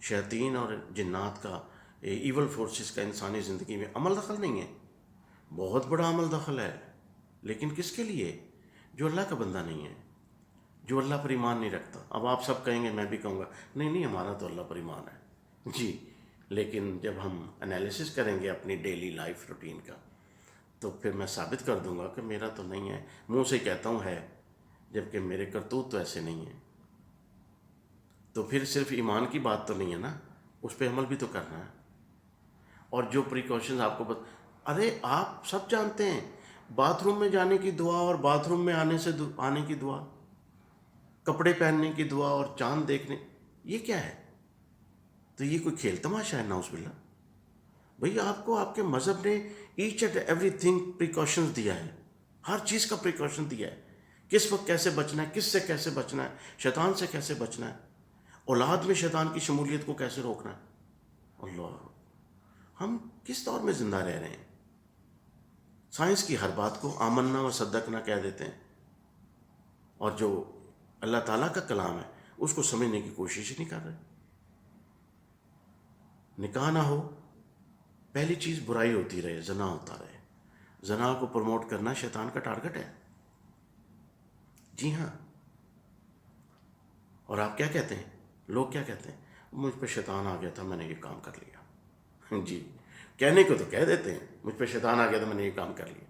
شیاطین اور جنات کا، ایول فورسز کا انسانی زندگی میں عمل دخل نہیں ہے؟ بہت بڑا عمل دخل ہے، لیکن کس کے لیے؟ جو اللہ کا بندہ نہیں ہے، جو اللہ پر ایمان نہیں رکھتا۔ اب آپ سب کہیں گے، میں بھی کہوں گا، نہیں نہیں، ہمارا تو اللہ پر ایمان ہے جی، لیکن جب ہم انالیسس کریں گے اپنی ڈیلی لائف روٹین کا، تو پھر میں ثابت کر دوں گا کہ میرا تو نہیں ہے، منہ سے کہتا ہوں ہے، جبکہ میرے کرتوت تو ایسے نہیں ہیں۔ تو پھر صرف ایمان کی بات تو نہیں ہے نا، اس پہ عمل بھی تو کرنا ہے. اور جو پریکاشنز آپ کو ارے آپ سب جانتے ہیں، باتھ روم میں جانے کی دعا اور باتھ روم میں آنے کی دعا، کپڑے پہننے کی دعا اور چاند دیکھنے، یہ کیا ہے؟ تو یہ کوئی کھیل تماشا ہے؟ نعوذ باللہ. بھئی آپ کو آپ کے مذہب نے each and everything precautions دیا ہے، ہر چیز کا پریکاشن دیا ہے. کس وقت کیسے بچنا ہے، کس سے کیسے بچنا ہے، شیطان سے کیسے بچنا ہے، اولاد میں شیطان کی شمولیت کو کیسے روکنا ہے. اللہ، ہم کس دور میں زندہ رہ رہے ہیں؟ سائنس کی ہر بات کو آمنا و صدقنا کہہ دیتے ہیں، اور جو اللہ تعالیٰ کا کلام ہے اس کو سمجھنے کی کوشش ہی نہیں کر رہے. نکاح نہ ہو، پہلی چیز برائی ہوتی رہے، زنا ہوتا رہے. زنا کو پروموٹ کرنا شیطان کا ٹارگٹ ہے. جی ہاں. اور آپ کیا کہتے ہیں؟ لوگ کیا کہتے ہیں؟ مجھ پہ شیطان آ گیا تھا، میں نے یہ کام کر لیا. جی، کہنے کو تو کہہ دیتے ہیں مجھ پہ شیطان آ گیا تھا، میں نے یہ کام کر لیا،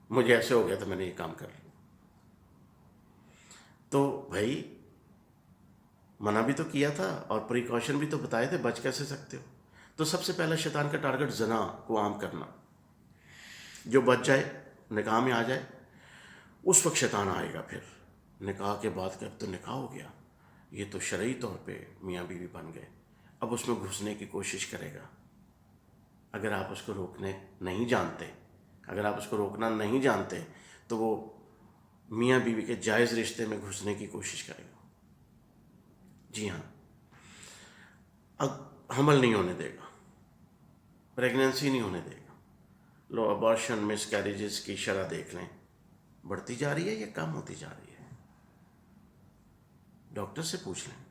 مجھے ایسے ہو گیا تھا، میں نے یہ کام کر لیا. تو بھائی منع بھی تو کیا تھا اور پریکاشن بھی تو بتائے تھے، بچ کیسے سکتے ہو؟ تو سب سے پہلا شیطان کا ٹارگٹ زنا کو عام کرنا. جو بچ جائے، نکاح میں آ جائے، اس وقت شیطان آئے گا. پھر نکاح کے بعد کہ اب تو نکاح ہو گیا، یہ تو شرعی طور پہ میاں بیوی بن گئے، اب اس میں گھسنے کی کوشش کرے گا. اگر آپ اس کو روکنے نہیں جانتے، اگر آپ اس کو روکنا نہیں جانتے تو وہ میاں بیوی کے جائز رشتے میں گھسنے کی کوشش کرے گا. جی ہاں. اب حمل نہیں ہونے دے گا، پریگننسی نہیں ہونے دے گا. لو ابارشن، مس کیریجز کی شرح دیکھ لیں، بڑھتی جا رہی ہے یا کم ہوتی جا رہی ہے؟ ڈاکٹر سے پوچھ لیں،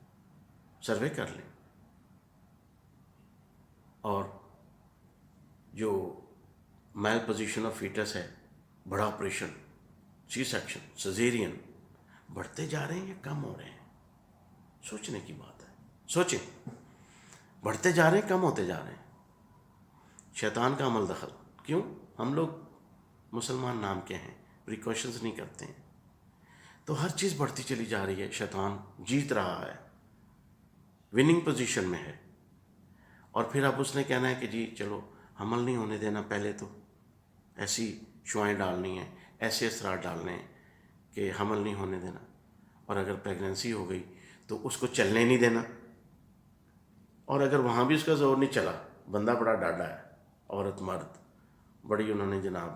سروے کر لیں. اور جو میل پوزیشن آف فیٹس ہے، بڑا آپریشن، سی سیکشن، سزیرین، بڑھتے جا رہے ہیں یا کم ہو رہے ہیں؟ سوچنے کی بات ہے. سوچیں، بڑھتے جا رہے ہیں، کم ہوتے جا رہے ہیں؟ شیطان کا عمل دخل. کیوں؟ ہم لوگ مسلمان نام کے ہیں، پریکاشنز نہیں کرتے ہیں، تو ہر چیز بڑھتی چلی جا رہی ہے. شیطان جیت رہا ہے، وننگ پوزیشن میں ہے. اور پھر اب اس نے کہنا ہے کہ جی چلو حمل نہیں ہونے دینا، پہلے تو ایسی شعائیں ڈالنی ہیں، ایسے اثرات ڈالنے ہیں کہ حمل نہیں ہونے دینا، اور اگر پریگننسی ہو گئی تو اس کو چلنے نہیں دینا. اور اگر وہاں بھی اس کا زور نہیں چلا، بندہ بڑا ڈاڈا ہے، عورت مرد بڑی، انہوں نے جناب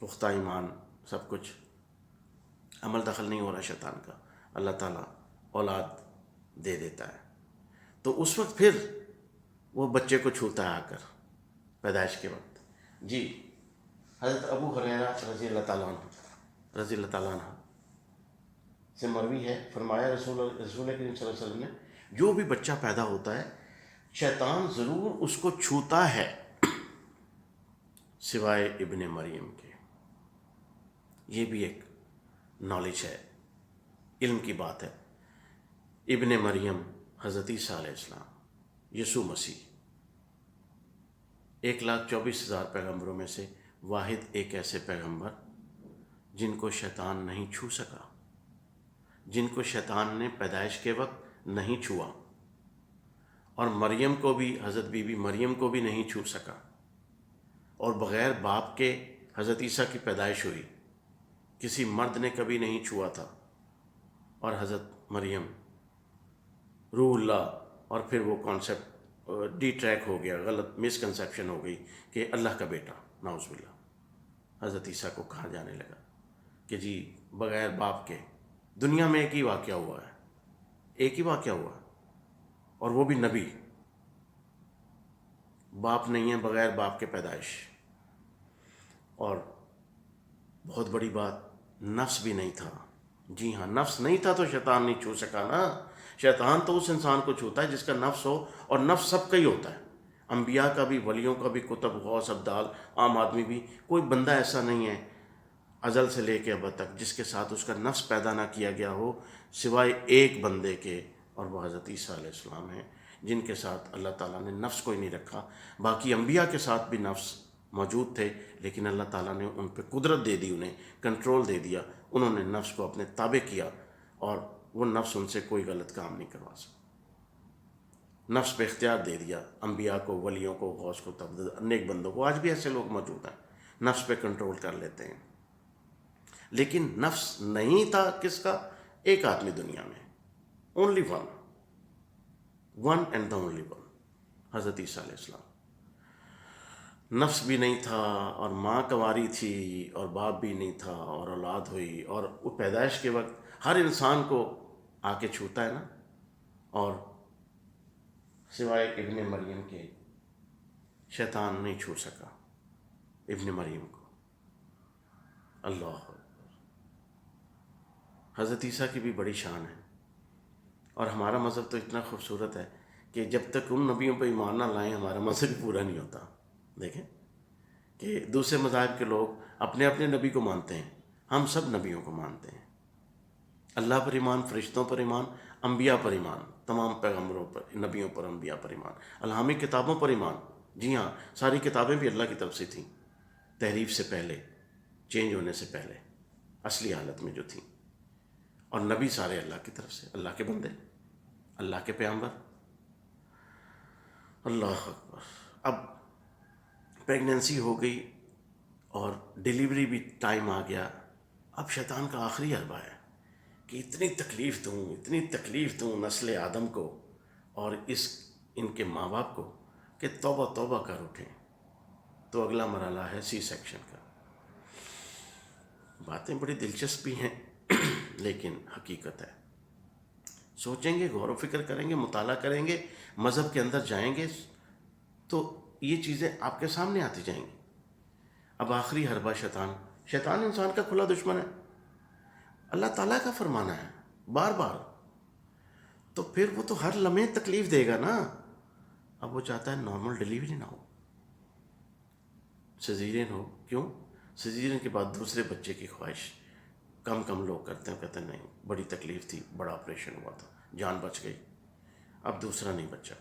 پختہ ایمان، سب کچھ، عمل دخل نہیں ہو رہا شیطان کا، اللہ تعالیٰ اولاد دے دیتا ہے. تو اس وقت پھر وہ بچے کو چھوتا ہے آ کر پیدائش کے وقت. جی، حضرت ابو ہریرہ رضی اللہ تعالیٰ عنہ سے مروی ہے، فرمایا رسول کریم صلی اللہ علیہ وسلم نے، جو بھی بچہ پیدا ہوتا ہے شیطان ضرور اس کو چھوتا ہے سوائے ابن مریم کے. یہ بھی ایک نالج ہے، علم کی بات ہے. ابن مریم حضرت عیسیٰ علیہ السلام، یسوع مسیح، 1,24,000 پیغمبروں میں سے واحد ایک ایسے پیغمبر جن کو شیطان نہیں چھو سکا، جن کو شیطان نے پیدائش کے وقت نہیں چھوا. اور مریم کو بھی، حضرت بی بی مریم کو بھی نہیں چھو سکا. اور بغیر باپ کے حضرت عیسیٰ کی پیدائش ہوئی، کسی مرد نے کبھی نہیں چھوا تھا. اور حضرت مریم روح اللہ، اور پھر وہ کانسیپٹ ڈی ٹریک ہو گیا، غلط مس کنسیپشن ہو گئی کہ اللہ کا بیٹا، نعوذ باللہ. حضرت عیسیٰ کو کہا جانے لگا کہ جی بغیر باپ کے. دنیا میں ایک ہی واقعہ ہوا ہے، ایک ہی واقعہ ہوا ہے، اور وہ بھی نبی، باپ نہیں ہے، بغیر باپ کے پیدائش. اور بہت بڑی بات، نفس بھی نہیں تھا. جی ہاں، نفس نہیں تھا تو شیطان نہیں چھو سکا نا. شیطان تو اس انسان کو چھوتا ہے جس کا نفس ہو، اور نفس سب کا ہی ہوتا ہے، انبیاء کا بھی، ولیوں کا بھی، کتب، غوث، ابدال، عام آدمی بھی. کوئی بندہ ایسا نہیں ہے ازل سے لے کے اب تک جس کے ساتھ اس کا نفس پیدا نہ کیا گیا ہو، سوائے ایک بندے کے، اور وہ حضرت عیسیٰ علیہ السلام ہیں، جن کے ساتھ اللہ تعالیٰ نے نفس کوئی نہیں رکھا. باقی انبیاء کے ساتھ بھی نفس موجود تھے، لیکن اللہ تعالیٰ نے ان پہ قدرت دے دی، انہیں کنٹرول دے دیا، انہوں نے نفس کو اپنے تابع کیا اور وہ نفس ان سے کوئی غلط کام نہیں کروا سکتا. نفس پہ اختیار دے دیا انبیاء کو، ولیوں کو، غوث کو، نیک بندوں کو. آج بھی ایسے لوگ موجود ہیں نفس پہ کنٹرول کر لیتے ہیں. لیکن نفس نہیں تھا کس کا؟ ایک آدمی دنیا میں، only one and the only one, حضرت عیسیٰ علیہ السلام. نفس بھی نہیں تھا، اور ماں کنواری تھی، اور باپ بھی نہیں تھا، اور اولاد ہوئی. اور وہ پیدائش کے وقت ہر انسان کو آ کے چھوتا ہے نا، اور سوائے ابن مریم کے شیطان نہیں چھو سکا ابن مریم کو. اللہ اکبر. حضرت عیسیٰ کی بھی بڑی شان ہے. اور ہمارا مذہب تو اتنا خوبصورت ہے کہ جب تک ان نبیوں پہ ایمان نہ لائیں ہمارا مذہب پورا نہیں ہوتا. دیکھیں کہ دوسرے مذاہب کے لوگ اپنے اپنے نبی کو مانتے ہیں، ہم سب نبیوں کو مانتے ہیں. اللہ پر ایمان، فرشتوں پر ایمان، انبیاء پر ایمان، تمام پیغمبروں پر، نبیوں پر، انبیاء پر ایمان، الہامی کتابوں پر ایمان. جی ہاں، ساری کتابیں بھی اللہ کی طرف سے تھیں، تحریف سے پہلے، چینج ہونے سے پہلے، اصلی حالت میں جو تھیں. اور نبی سارے اللہ کی طرف سے، اللہ کے بندے، اللہ کے پیغمبر. اللہ اکبر. اب پریگننسی ہو گئی اور ڈیلیوری بھی ٹائم آ گیا. اب شیطان کا آخری حربہ ہے کہ اتنی تکلیف دوں، اتنی تکلیف دوں نسل آدم کو اور ان کے ماں باپ کو کہ توبہ توبہ کر اٹھیں. تو اگلا مرحلہ ہے سی سیکشن کا. باتیں بڑی دلچسپ بھی ہیں لیکن حقیقت ہے. سوچیں گے، غور و فکر کریں گے، مطالعہ کریں گے، مذہب کے اندر جائیں گے تو یہ چیزیں آپ کے سامنے آتی جائیں گی. اب آخری حربہ شیطان انسان کا کھلا دشمن ہے. اللہ تعالیٰ کا فرمانا ہے بار بار، تو پھر وہ تو ہر لمحے تکلیف دے گا نا. اب وہ چاہتا ہے نارمل ڈیلیوری نہ ہو، سیزیرین ہو. کیوں؟ سیزیرین کے بعد دوسرے بچے کی خواہش کم لوگ کرتے ہیں، کہتے ہیں نہیں بڑی تکلیف تھی، بڑا آپریشن ہوا تھا، جان بچ گئی، اب دوسرا نہیں بچا.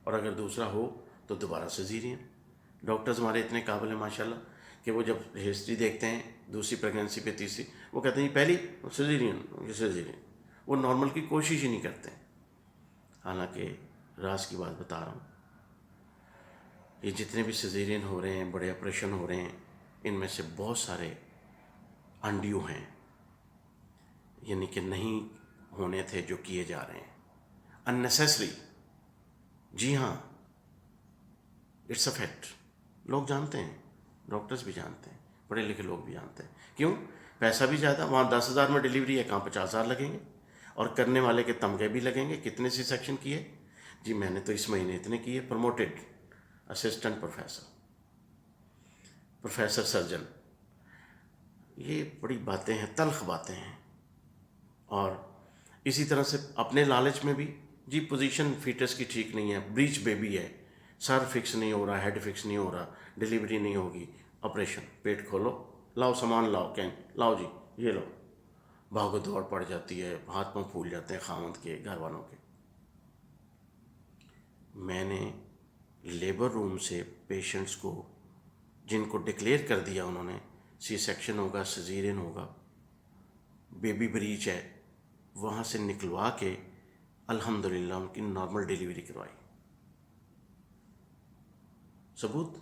اور اگر دوسرا ہو تو دوبارہ سیزیرین. ڈاکٹرز ہمارے اتنے قابل ہیں ماشاءاللہ کہ وہ جب ہسٹری دیکھتے ہیں دوسری پریگننسی پہ تیسری، وہ کہتے ہیں یہ پہلی سیزیرین. وہ نارمل کی کوشش ہی نہیں کرتے. حالانکہ راز کی بات بتا رہا ہوں، یہ جتنے بھی سیزیرین ہو رہے ہیں، بڑے آپریشن ہو رہے ہیں، ان میں سے بہت سارے انڈیو ہیں، یعنی کہ نہیں ہونے تھے جو کیے جا رہے ہیں اننیسیسری. جی ہاں، اٹس اے فیکٹ. لوگ جانتے ہیں، ڈاکٹرز بھی جانتے ہیں، پڑھے لکھے لوگ بھی جانتے ہیں. کیوں؟ پیسہ بھی زیادہ. وہاں 10,000 میں ڈیلیوری ہے، کہاں 50,000 لگیں گے، اور کرنے والے کے تمغے بھی لگیں گے. کتنے سی سیکشن کیے؟ جی میں نے تو اس مہینے اتنے کیے. Promoted assistant professor surgeon. یہ بڑی باتیں ہیں، تلخ باتیں ہیں. اور اسی طرح سے اپنے لالچ میں بھی جی پوزیشن فیٹس کی ٹھیک نہیں ہے، بریچ بیبی ہے، سر فکس نہیں ہو رہا، ہیڈ فکس نہیں ہو رہا، ڈیلیوری نہیں ہوگی، آپریشن، پیٹ کھولو، لاؤ سامان، لاؤ لاؤ جی یہ لو. بھاگو دوڑ پڑ جاتی ہے، ہاتھ پاؤں پھول جاتے ہیں خاوند کے، گھر والوں کے. میں نے لیبر روم سے پیشنٹس کو جن کو ڈکلیئر کر دیا انہوں نے سی سیکشن ہوگا، سیزیرین ہوگا، بیبی بریچ ہے، وہاں سے نکلوا کے الحمدللہ ان کی نارمل ڈیلیوری کروائی. ثبوت،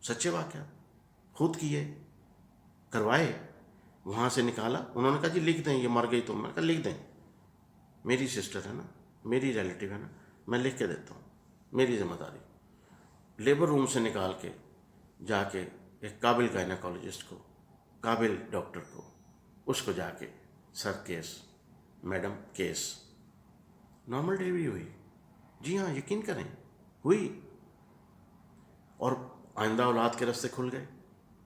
سچے واقعہ، خود کیے، کروائے. وہاں سے نکالا، انہوں نے کہا جی لکھ دیں یہ مر گئی. تو میں نے کہا لکھ دیں، میری سسٹر ہے نا، میری ریلیٹیو ہے نا، میں لکھ کے دیتا ہوں، میری ذمہ داری. لیبر روم سے نکال کے جا کے ایک قابل گائنیکالوجسٹ کو، قابل ڈاکٹر کو، اس کو جا کے sir case, madam case, normal delivery ہوئی. جی ہاں یقین کریں ہوئی. اور آئندہ اولاد کے راستے کھل گئے.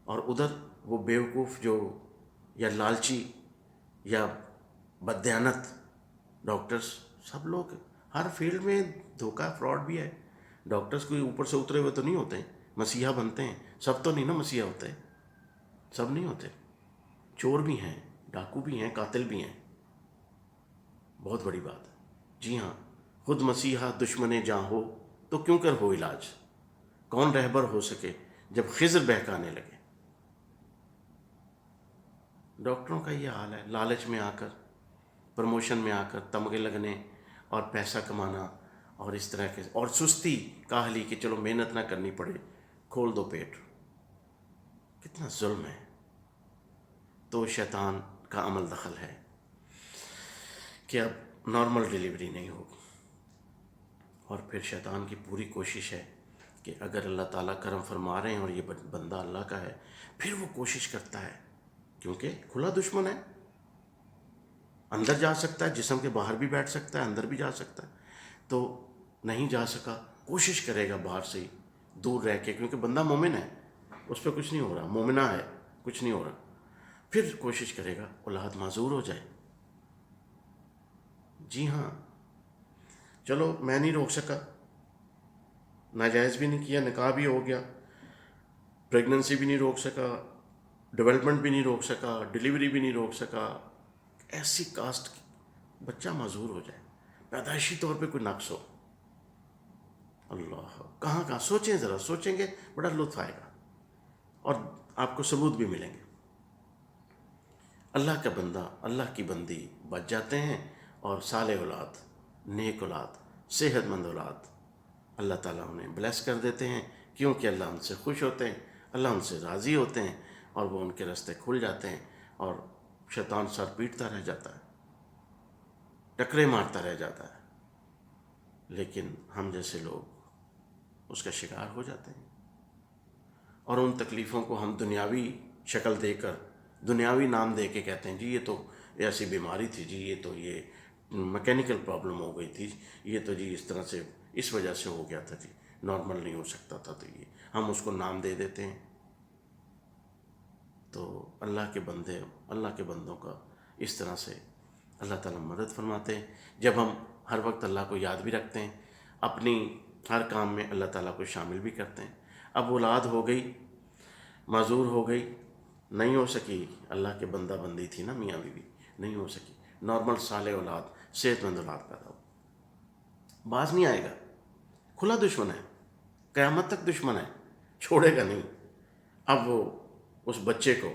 اور ادھر وہ بیوقوف جو یا لالچی یا بددیانت ڈاکٹرز، سب لوگ ہر فیلڈ میں دھوکہ فراڈ بھی ہے. ڈاکٹرز کوئی اوپر سے اترے ہوئے تو نہیں ہوتے ہیں، مسیحا بنتے ہیں. سب تو نہیں نا مسیحا ہوتے، سب نہیں ہوتے. چور بھی ہیں، ڈاکو بھی ہیں، قاتل بھی ہیں. بہت بڑی بات ہے. جی ہاں، خود مسیحا دشمن جاں ہو تو کیوں کر ہو علاج. کون رہبر ہو سکے جب خضر بہکانے لگے. ڈاکٹروں کا یہ حال ہے، لالچ میں آ کر پروموشن میں آ کر تمغے لگنے اور پیسہ کمانا اور اس طرح کے، اور سستی کاہلی کہ چلو محنت نہ کرنی پڑے، کھول دو پیٹ، کتنا ظلم ہے۔ تو شیطان کا عمل دخل ہے کہ اب نارمل ڈیلیوری نہیں ہوگی، اور پھر شیطان کی پوری کوشش ہے کہ اگر اللہ تعالیٰ کرم فرما رہے ہیں اور یہ بندہ اللہ کا ہے، پھر وہ کوشش کرتا ہے، کیونکہ کھلا دشمن ہے، اندر جا سکتا ہے، جسم کے باہر بھی بیٹھ سکتا ہے، اندر بھی جا سکتا ہے، تو نہیں جا سکا، کوشش کرے گا باہر سے ہی دور رہ کے، کیونکہ بندہ مومن ہے، اس پہ کچھ نہیں ہو رہا، مومنہ ہے، کچھ نہیں ہو رہا، پھر کوشش کرے گا اولاد معذور ہو جائے۔ جی ہاں، چلو میں نہیں روک سکا، ناجائز بھی نہیں کیا، نکاح بھی ہو گیا، پریگننسی بھی نہیں روک سکا، ڈیولپمنٹ بھی نہیں روک سکا، ڈیلیوری بھی نہیں روک سکا، ایسی کاسٹ بچہ معذور ہو جائے، پیدائشی طور پہ کوئی نقص ہو، اللہ کہاں کہاں سوچیں، ذرا سوچیں گے بڑا لطف آئے گا، اور آپ کو ثبوت بھی ملیں گے۔ اللہ کا بندہ، اللہ کی بندی بچ جاتے ہیں، اور صالح اولاد، نیک اولاد، صحت مند اولاد اللہ تعالیٰ انہیں بلیس کر دیتے ہیں، کیونکہ اللہ ان سے خوش ہوتے ہیں، اللہ ان سے راضی ہوتے ہیں، اور وہ ان کے راستے کھل جاتے ہیں، اور شیطان سر پیٹتا رہ جاتا ہے، ٹکرے مارتا رہ جاتا ہے، لیکن ہم جیسے لوگ اس کا شکار ہو جاتے ہیں، اور ان تکلیفوں کو ہم دنیاوی شکل دے کر، دنیاوی نام دے کے کہتے ہیں جی یہ تو ایسی بیماری تھی، جی یہ تو یہ میکینیکل پرابلم ہو گئی تھی، یہ تو جی اس طرح سے اس وجہ سے ہو گیا تھا، جی نارمل نہیں ہو سکتا تھا، تو یہ ہم اس کو نام دے دیتے ہیں۔ تو اللہ کے بندے، اللہ کے بندوں کا اس طرح سے اللہ تعالیٰ مدد فرماتے ہیں، جب ہم ہر وقت اللہ کو یاد بھی رکھتے ہیں، اپنی ہر کام میں اللہ تعالیٰ کو شامل بھی کرتے ہیں۔ اب اولاد ہو گئی، معذور ہو گئی، نہیں ہو سکی، اللہ کے بندہ بندی تھی نا میاں بیوی، نہیں ہو سکی، نارمل صالح اولاد، صحت مند اولاد پیدا ہو، باز نہیں آئے گا، کھلا دشمن ہے، قیامت تک دشمن ہے، چھوڑے گا نہیں۔ اب وہ اس بچے کو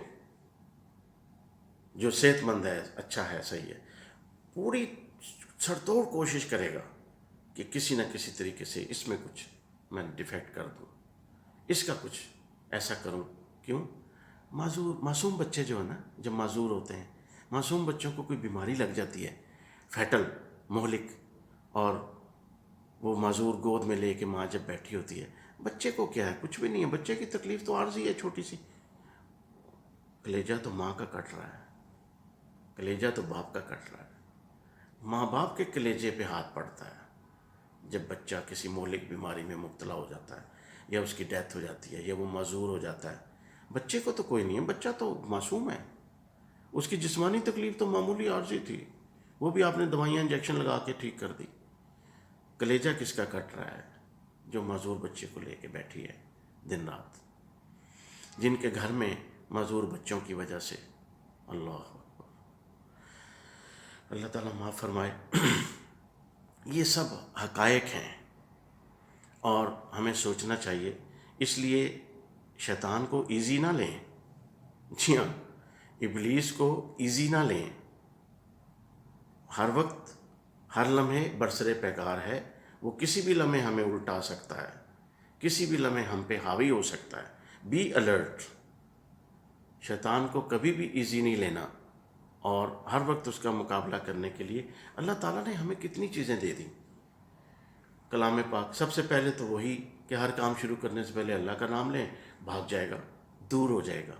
جو صحت مند ہے، اچھا ہے، صحیح ہے، پوری سرتوڑ کوشش کرے گا کہ کسی نہ کسی طریقے سے اس میں کچھ میں ڈیفیکٹ کر دوں، اس کا کچھ ایسا کروں۔ کیوں؟ معصوم بچے جو ہے نا، جب معذور ہوتے ہیں، معصوم بچوں کو کوئی بیماری لگ جاتی ہے، فیٹل، مہلک، اور وہ معذور گود میں لے کے ماں جب بیٹھی ہوتی ہے، بچے کو کیا ہے، کچھ بھی نہیں ہے، بچے کی تکلیف تو عارضی ہے، چھوٹی سی، کلیجہ تو ماں کا کٹ رہا ہے، کلیجہ تو باپ کا کٹ رہا ہے، ماں باپ کے کلیجے پہ ہاتھ پڑتا ہے جب بچہ کسی مہلک بیماری میں مبتلا ہو جاتا ہے، یا اس کی ڈیتھ ہو جاتی ہے، یا وہ معذور ہو جاتا ہے۔ بچے کو تو کوئی نہیں ہے، بچہ تو معصوم ہے، اس کی جسمانی تکلیف تو معمولی عارضی تھی، وہ بھی آپ نے دوائیاں انجیکشن لگا کے ٹھیک کر دی۔ کلیجہ کس کا کٹ رہا ہے؟ جو معذور بچے کو لے کے بیٹھی ہے دن رات، جن کے گھر میں معذور بچوں کی وجہ سے، اللہ اللہ تعالیٰ معاف فرمائے۔ یہ سب حقائق ہیں، اور ہمیں سوچنا چاہیے، اس لیے شیطان کو ایزی نہ لیں، جی ہاں، ابلیس کو ایزی نہ لیں، ہر وقت، ہر لمحے برسر پیکار ہے، وہ کسی بھی لمحے ہمیں الٹا سکتا ہے، کسی بھی لمحے ہم پہ حاوی ہو سکتا ہے۔ بی الرٹ، شیطان کو کبھی بھی ایزی نہیں لینا، اور ہر وقت اس کا مقابلہ کرنے کے لیے اللہ تعالیٰ نے ہمیں کتنی چیزیں دے دیں۔ کلام پاک سب سے پہلے تو وہی کہ ہر کام شروع کرنے سے پہلے اللہ کا نام لیں، بھاگ جائے گا، دور ہو جائے گا،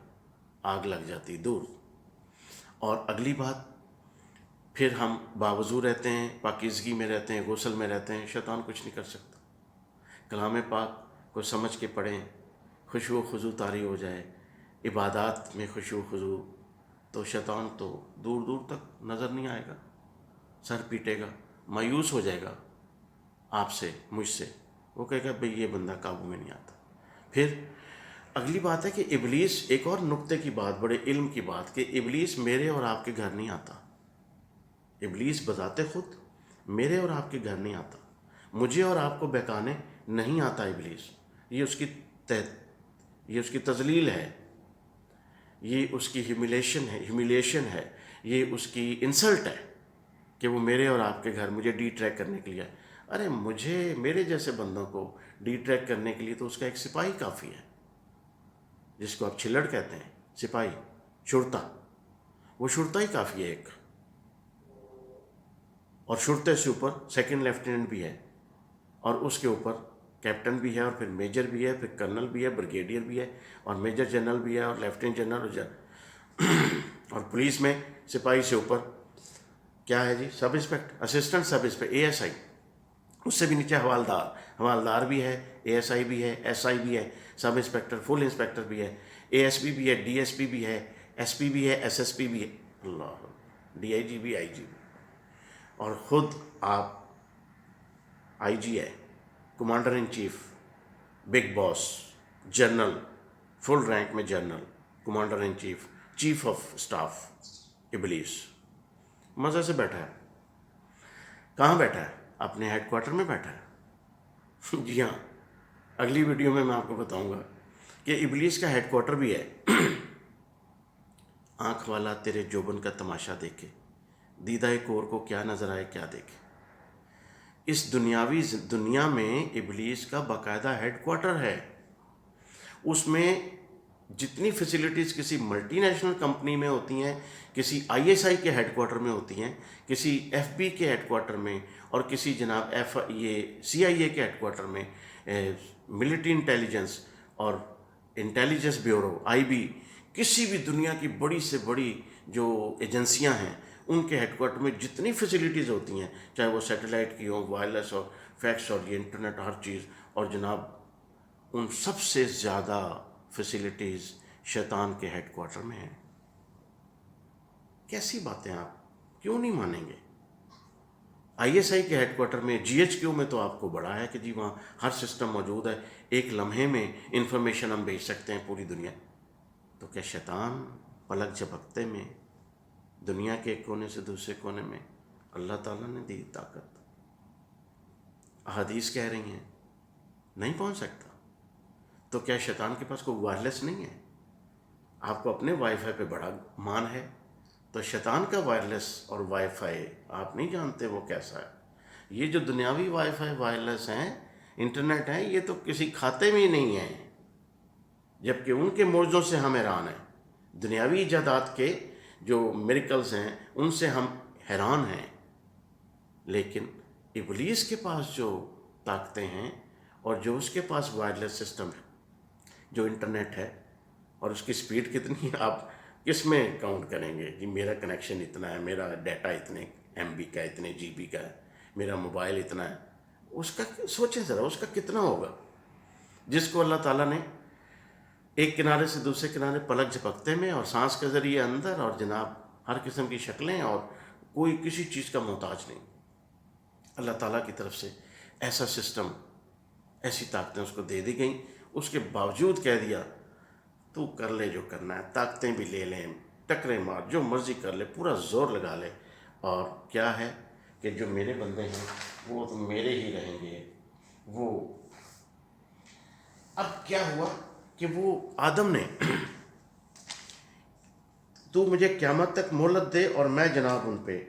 آگ لگ جاتی دور۔ اور اگلی بات، پھر ہم باوضو رہتے ہیں، پاکیزگی میں رہتے ہیں، غسل میں رہتے ہیں، شیطان کچھ نہیں کر سکتا۔ کلام پاک کو سمجھ کے پڑھیں، خشوع و خضوع طاری ہو جائے، عبادات میں خشوع و خضوع، تو شیطان تو دور دور تک نظر نہیں آئے گا، سر پیٹے گا، مایوس ہو جائے گا آپ سے، مجھ سے، وہ کہے گا بھئی یہ بندہ قابو میں نہیں آتا۔ پھر اگلی بات ہے کہ ابلیس، ایک اور نقطے کی بات، بڑے علم کی بات، کہ ابلیس میرے اور آپ کے گھر نہیں آتا، ابلیس بذات خود میرے اور آپ کے گھر نہیں آتا، مجھے اور آپ کو بہکانے نہیں آتا ابلیس، یہ اس کی یہ اس کی تذلیل ہے، یہ اس کی ہیومیلیشن ہے، یہ اس کی انسلٹ ہے، کہ وہ میرے اور آپ کے گھر مجھے ڈی ٹریک کرنے کے لیے آئے. ارے مجھے میرے جیسے بندوں کو ڈی ٹریک کرنے کے لیے تو اس کا ایک سپاہی کافی ہے، جس کو آپ چھلڑ کہتے ہیں، سپاہی، شرطا. وہ شرطا ہی کافی ہے ایک. اور شرطے سے اوپر سیکنڈ لیفٹیننٹ بھی ہے، اور اس کے اوپر کیپٹن بھی ہے، اور پھر میجر بھی ہے، پھر کرنل بھی ہے، بریگیڈیئر بھی ہے، اور میجر جنرل بھی ہے، اور لیفٹیننٹ جنرل اور اور پولیس میں سپاہی سے اوپر کیا ہے جی؟ Sub inspector, assistant sub inspector, A S I. اس سے بھی نیچے حوالدار، حوالدار بھی ہے، اے ایس آئی بھی ہے، ایس آئی بھی ہے، سب انسپیکٹر، فل انسپیکٹر بھی ہے، اے ایس پی بھی ہے، ڈی ایس پی بھی ہے، ایس پی بھی ہے، ایس ایس پی بھی ہے، اللہ، ڈی آئی جی بھی، آئی جی بھی. اور خود آپ آئی جی ہے، commander in chief, big boss, general, full rank میں general, commander in chief, chief of staff, ابلیس مزے سے بیٹھا ہے. کہاں بیٹھا ہے؟ اپنے ہیڈ کوارٹر میں بیٹھا ہے. جی ہاں، اگلی ویڈیو میں آپ کو بتاؤں گا کہ ابلیس کا ہیڈ کوارٹر بھی ہے. آنکھ والا تیرے جوبن کا تماشا دیکھے، دیدہ کور کو کیا نظر آئے کیا دیکھے. اس دنیاوی دنیا میں ابلیس کا باقاعدہ ہیڈ کوارٹر ہے. اس میں جتنی فیسلٹیز کسی ملٹی نیشنل کمپنی میں ہوتی ہیں، کسی آئی ایس آئی کے ہیڈ کوارٹر میں ہوتی ہیں، کسی ایف بی کے ہیڈ کوارٹر میں، اور کسی جناب سی آئی اے کے ہیڈ کوارٹر میں، ملٹری انٹیلیجنس اور انٹیلیجنس بیورو، آئی بی، کسی بھی دنیا کی بڑی سے بڑی جو ایجنسیاں ہیں ان کے ہیڈ کوارٹر میں جتنی فیسلٹیز ہوتی ہیں، چاہے وہ سیٹلائٹ کی ہوں، وائرلیس اور فیکس اور یہ انٹرنیٹ، ہر چیز، اور جناب ان سب سے زیادہ فیسلٹیز شیطان کے ہیڈ کوارٹر میں ہیں. کیسی باتیں، آپ کیوں نہیں مانیں گے؟ آئی ایس آئی کے ہیڈ کوارٹر میں، جی ایچ کیو میں تو آپ کو بڑا ہے کہ جی وہاں ہر سسٹم موجود ہے، ایک لمحے میں انفارمیشن ہم بھیج سکتے ہیں پوری دنیا. تو کیا شیطان پلک جھپکتے میں دنیا کے ایک کونے سے دوسرے کونے میں اللہ تعالیٰ نے دی طاقت؟ احادیث کہہ رہی ہیں نہیں پہنچ سکتا. تو کیا شیطان کے پاس کوئی وائرلیس نہیں ہے؟ آپ کو اپنے وائی فائی پہ بڑا مان ہے، تو شیطان کا وائرلیس اور وائی فائی آپ نہیں جانتے وہ کیسا ہے. یہ جو دنیاوی وائی فائی وائرلیس ہیں، انٹرنیٹ ہیں، یہ تو کسی کھاتے میں ہی نہیں ہیں، جبکہ ان کے معجزوں سے ہم حیران ہیں. دنیاوی ایجادات کے جو میریکلز ہیں ان سے ہم حیران ہیں، لیکن ابلیس کے پاس جو طاقتیں ہیں اور جو اس کے پاس وائرلیس سسٹم ہے، جو انٹرنیٹ ہے، اور اس کی سپیڈ کتنی ہے، آپ کس میں کاؤنٹ کریں گے؟ جی میرا کنیکشن اتنا ہے، میرا ڈیٹا اتنے ایم بی کا، اتنے جی بی کا ہے، میرا موبائل اتنا ہے. اس کا سوچیں ذرا، اس کا کتنا ہوگا جس کو اللہ تعالیٰ نے ایک کنارے سے دوسرے کنارے پلک جھپکتے میں اور سانس کے ذریعے اندر، اور جناب ہر قسم کی شکلیں، اور کوئی کسی چیز کا محتاج نہیں. اللہ تعالیٰ کی طرف سے ایسا سسٹم، ایسی طاقتیں اس کو دے دی گئیں. اس کے باوجود کہہ دیا تو کر لے جو کرنا ہے، طاقتیں بھی لے لیں، ٹکرے مار، جو مرضی کر لے، پورا زور لگا لے. اور کیا ہے کہ جو میرے بندے ہیں وہ تو میرے ہی رہیں گے. وہ اب کیا ہوا کہ وہ آدم نے تو مجھے قیامت تک مہلت دے اور میں جناب ان پہ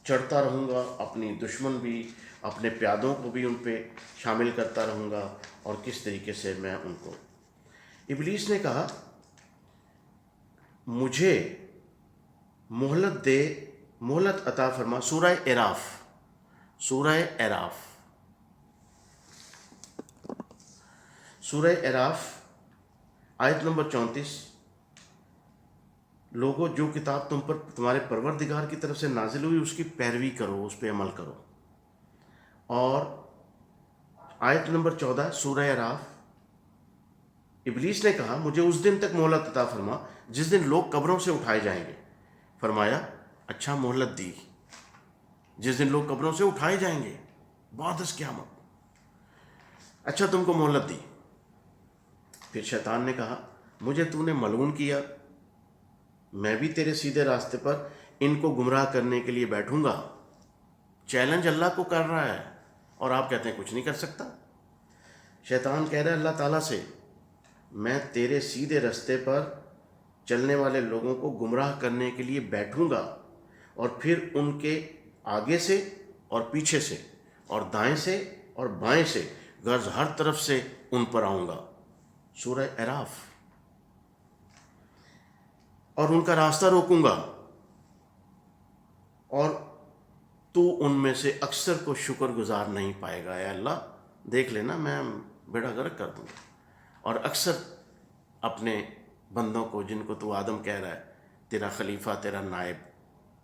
چڑھتا رہوں گا، اپنی دشمن بھی، اپنے پیادوں کو بھی ان پہ شامل کرتا رہوں گا، اور کس طریقے سے میں ان کو. ابلیس نے کہا مجھے مہلت دے، مہلت عطا فرما. سورہ اعراف، سورہ اعراف، سورہ اعراف آیت نمبر 34. لوگوں، جو کتاب تم پر تمہارے پروردگار کی طرف سے نازل ہوئی اس کی پیروی کرو، اس پہ عمل کرو. اور آیت نمبر 14 سورہ اعراف، ابلیس نے کہا مجھے اس دن تک مہلت عطا فرما جس دن لوگ قبروں سے اٹھائے جائیں گے. فرمایا اچھا، مہلت دی. جس دن لوگ قبروں سے اٹھائے جائیں گے بعد از قیامت، اچھا تم کو مہلت دی. پھر شیطان نے کہا مجھے تو نے ملعون کیا، میں بھی تیرے سیدھے راستے پر ان کو گمراہ کرنے کے لیے بیٹھوں گا. چیلنج اللہ کو کر رہا ہے، اور آپ کہتے ہیں کچھ نہیں کر سکتا. شیطان کہہ رہا ہے اللہ تعالیٰ سے، میں تیرے سیدھے راستے پر چلنے والے لوگوں کو گمراہ کرنے کے لیے بیٹھوں گا، اور پھر ان کے آگے سے اور پیچھے سے اور دائیں سے اور بائیں سے، غرض ہر طرف سے ان پر آؤں گا۔ سورہ اعراف۔ اور ان کا راستہ روکوں گا، اور تو ان میں سے اکثر کو شکر گزار نہیں پائے گا۔ اے اللہ دیکھ لینا، میں بیڑا غرق کر دوں گا۔ اور اکثر اپنے بندوں کو، جن کو تو آدم کہہ رہا ہے تیرا خلیفہ، تیرا نائب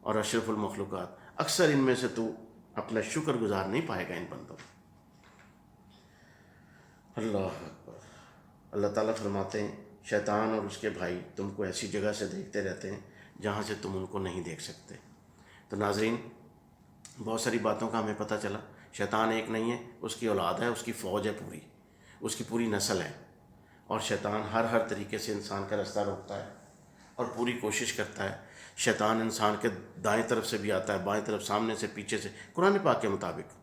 اور اشرف المخلوقات، اکثر ان میں سے تو اپنا شکر گزار نہیں پائے گا ان بندوں کو۔ اللہ اکبر۔ اللہ تعالیٰ فرماتے ہیں شیطان اور اس کے بھائی تم کو ایسی جگہ سے دیکھتے رہتے ہیں جہاں سے تم ان کو نہیں دیکھ سکتے۔ تو ناظرین، بہت ساری باتوں کا ہمیں پتہ چلا، شیطان ایک نہیں ہے، اس کی اولاد ہے، اس کی فوج ہے پوری، اس کی پوری نسل ہے۔ اور شیطان ہر طریقے سے انسان کا راستہ روکتا ہے اور پوری کوشش کرتا ہے۔ شیطان انسان کے دائیں طرف سے بھی آتا ہے، بائیں طرف، سامنے سے، پیچھے سے، قرآن پاک کے مطابق،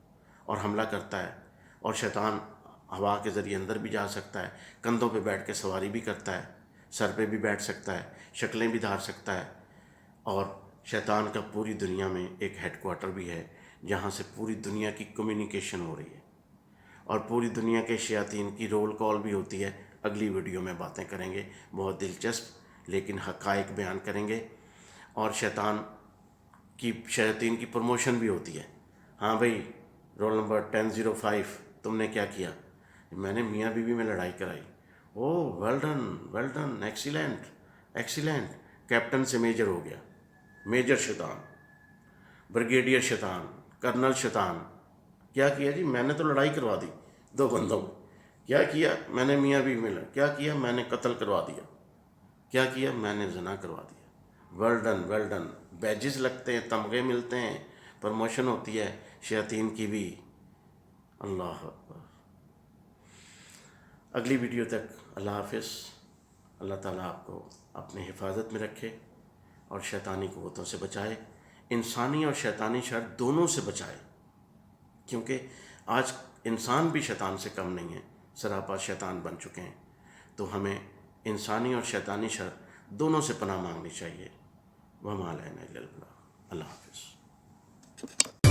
اور حملہ کرتا ہے۔ اور شیطان ہوا کے ذریعے اندر بھی جا سکتا ہے، کندھوں پہ بیٹھ کے سواری بھی کرتا ہے، سر پہ بھی بیٹھ سکتا ہے، شکلیں بھی دھار سکتا ہے۔ اور شیطان کا پوری دنیا میں ایک ہیڈ کوارٹر بھی ہے، جہاں سے پوری دنیا کی کمیونیکیشن ہو رہی ہے، اور پوری دنیا کے شیاطین کی رول کال بھی ہوتی ہے۔ اگلی ویڈیو میں باتیں کریں گے، بہت دلچسپ لیکن حقائق بیان کریں گے۔ اور شیاطین کی پروموشن بھی ہوتی ہے۔ ہاں بھائی، رول نمبر 1005 تم نے کیا کیا؟ میں نے میاں بیوی میں لڑائی کرائی۔ Oh well done, well done, excellent, excellent. Captain سے میجر ہو گیا، میجر شیطان، بریگیڈیئر شیطان، کرنل شیطان۔ کیا کیا جی؟ میں نے تو لڑائی کروا دی دو بندوں میں۔ کیا کیا؟ میں نے میاں بیوی میں کیا کیا؟ میں نے قتل کروا دیا۔ کیا کیا؟ میں نے زنا کروا دیا۔ Well done, well done. Badges لگتے ہیں، تمغے ملتے ہیں، پروموشن ہوتی ہے شیاطین کی بھی۔ اللہ اکبر۔ اگلی ویڈیو تک اللہ حافظ۔ اللہ تعالیٰ آپ کو اپنے حفاظت میں رکھے اور شیطانی قوتوں سے بچائے، انسانی اور شیطانی شر دونوں سے بچائے، کیونکہ آج انسان بھی شیطان سے کم نہیں ہے، سراپا شیطان بن چکے ہیں۔ تو ہمیں انسانی اور شیطانی شر دونوں سے پناہ مانگنی چاہیے۔ وما علینا الا البلاغ۔ اللہ حافظ۔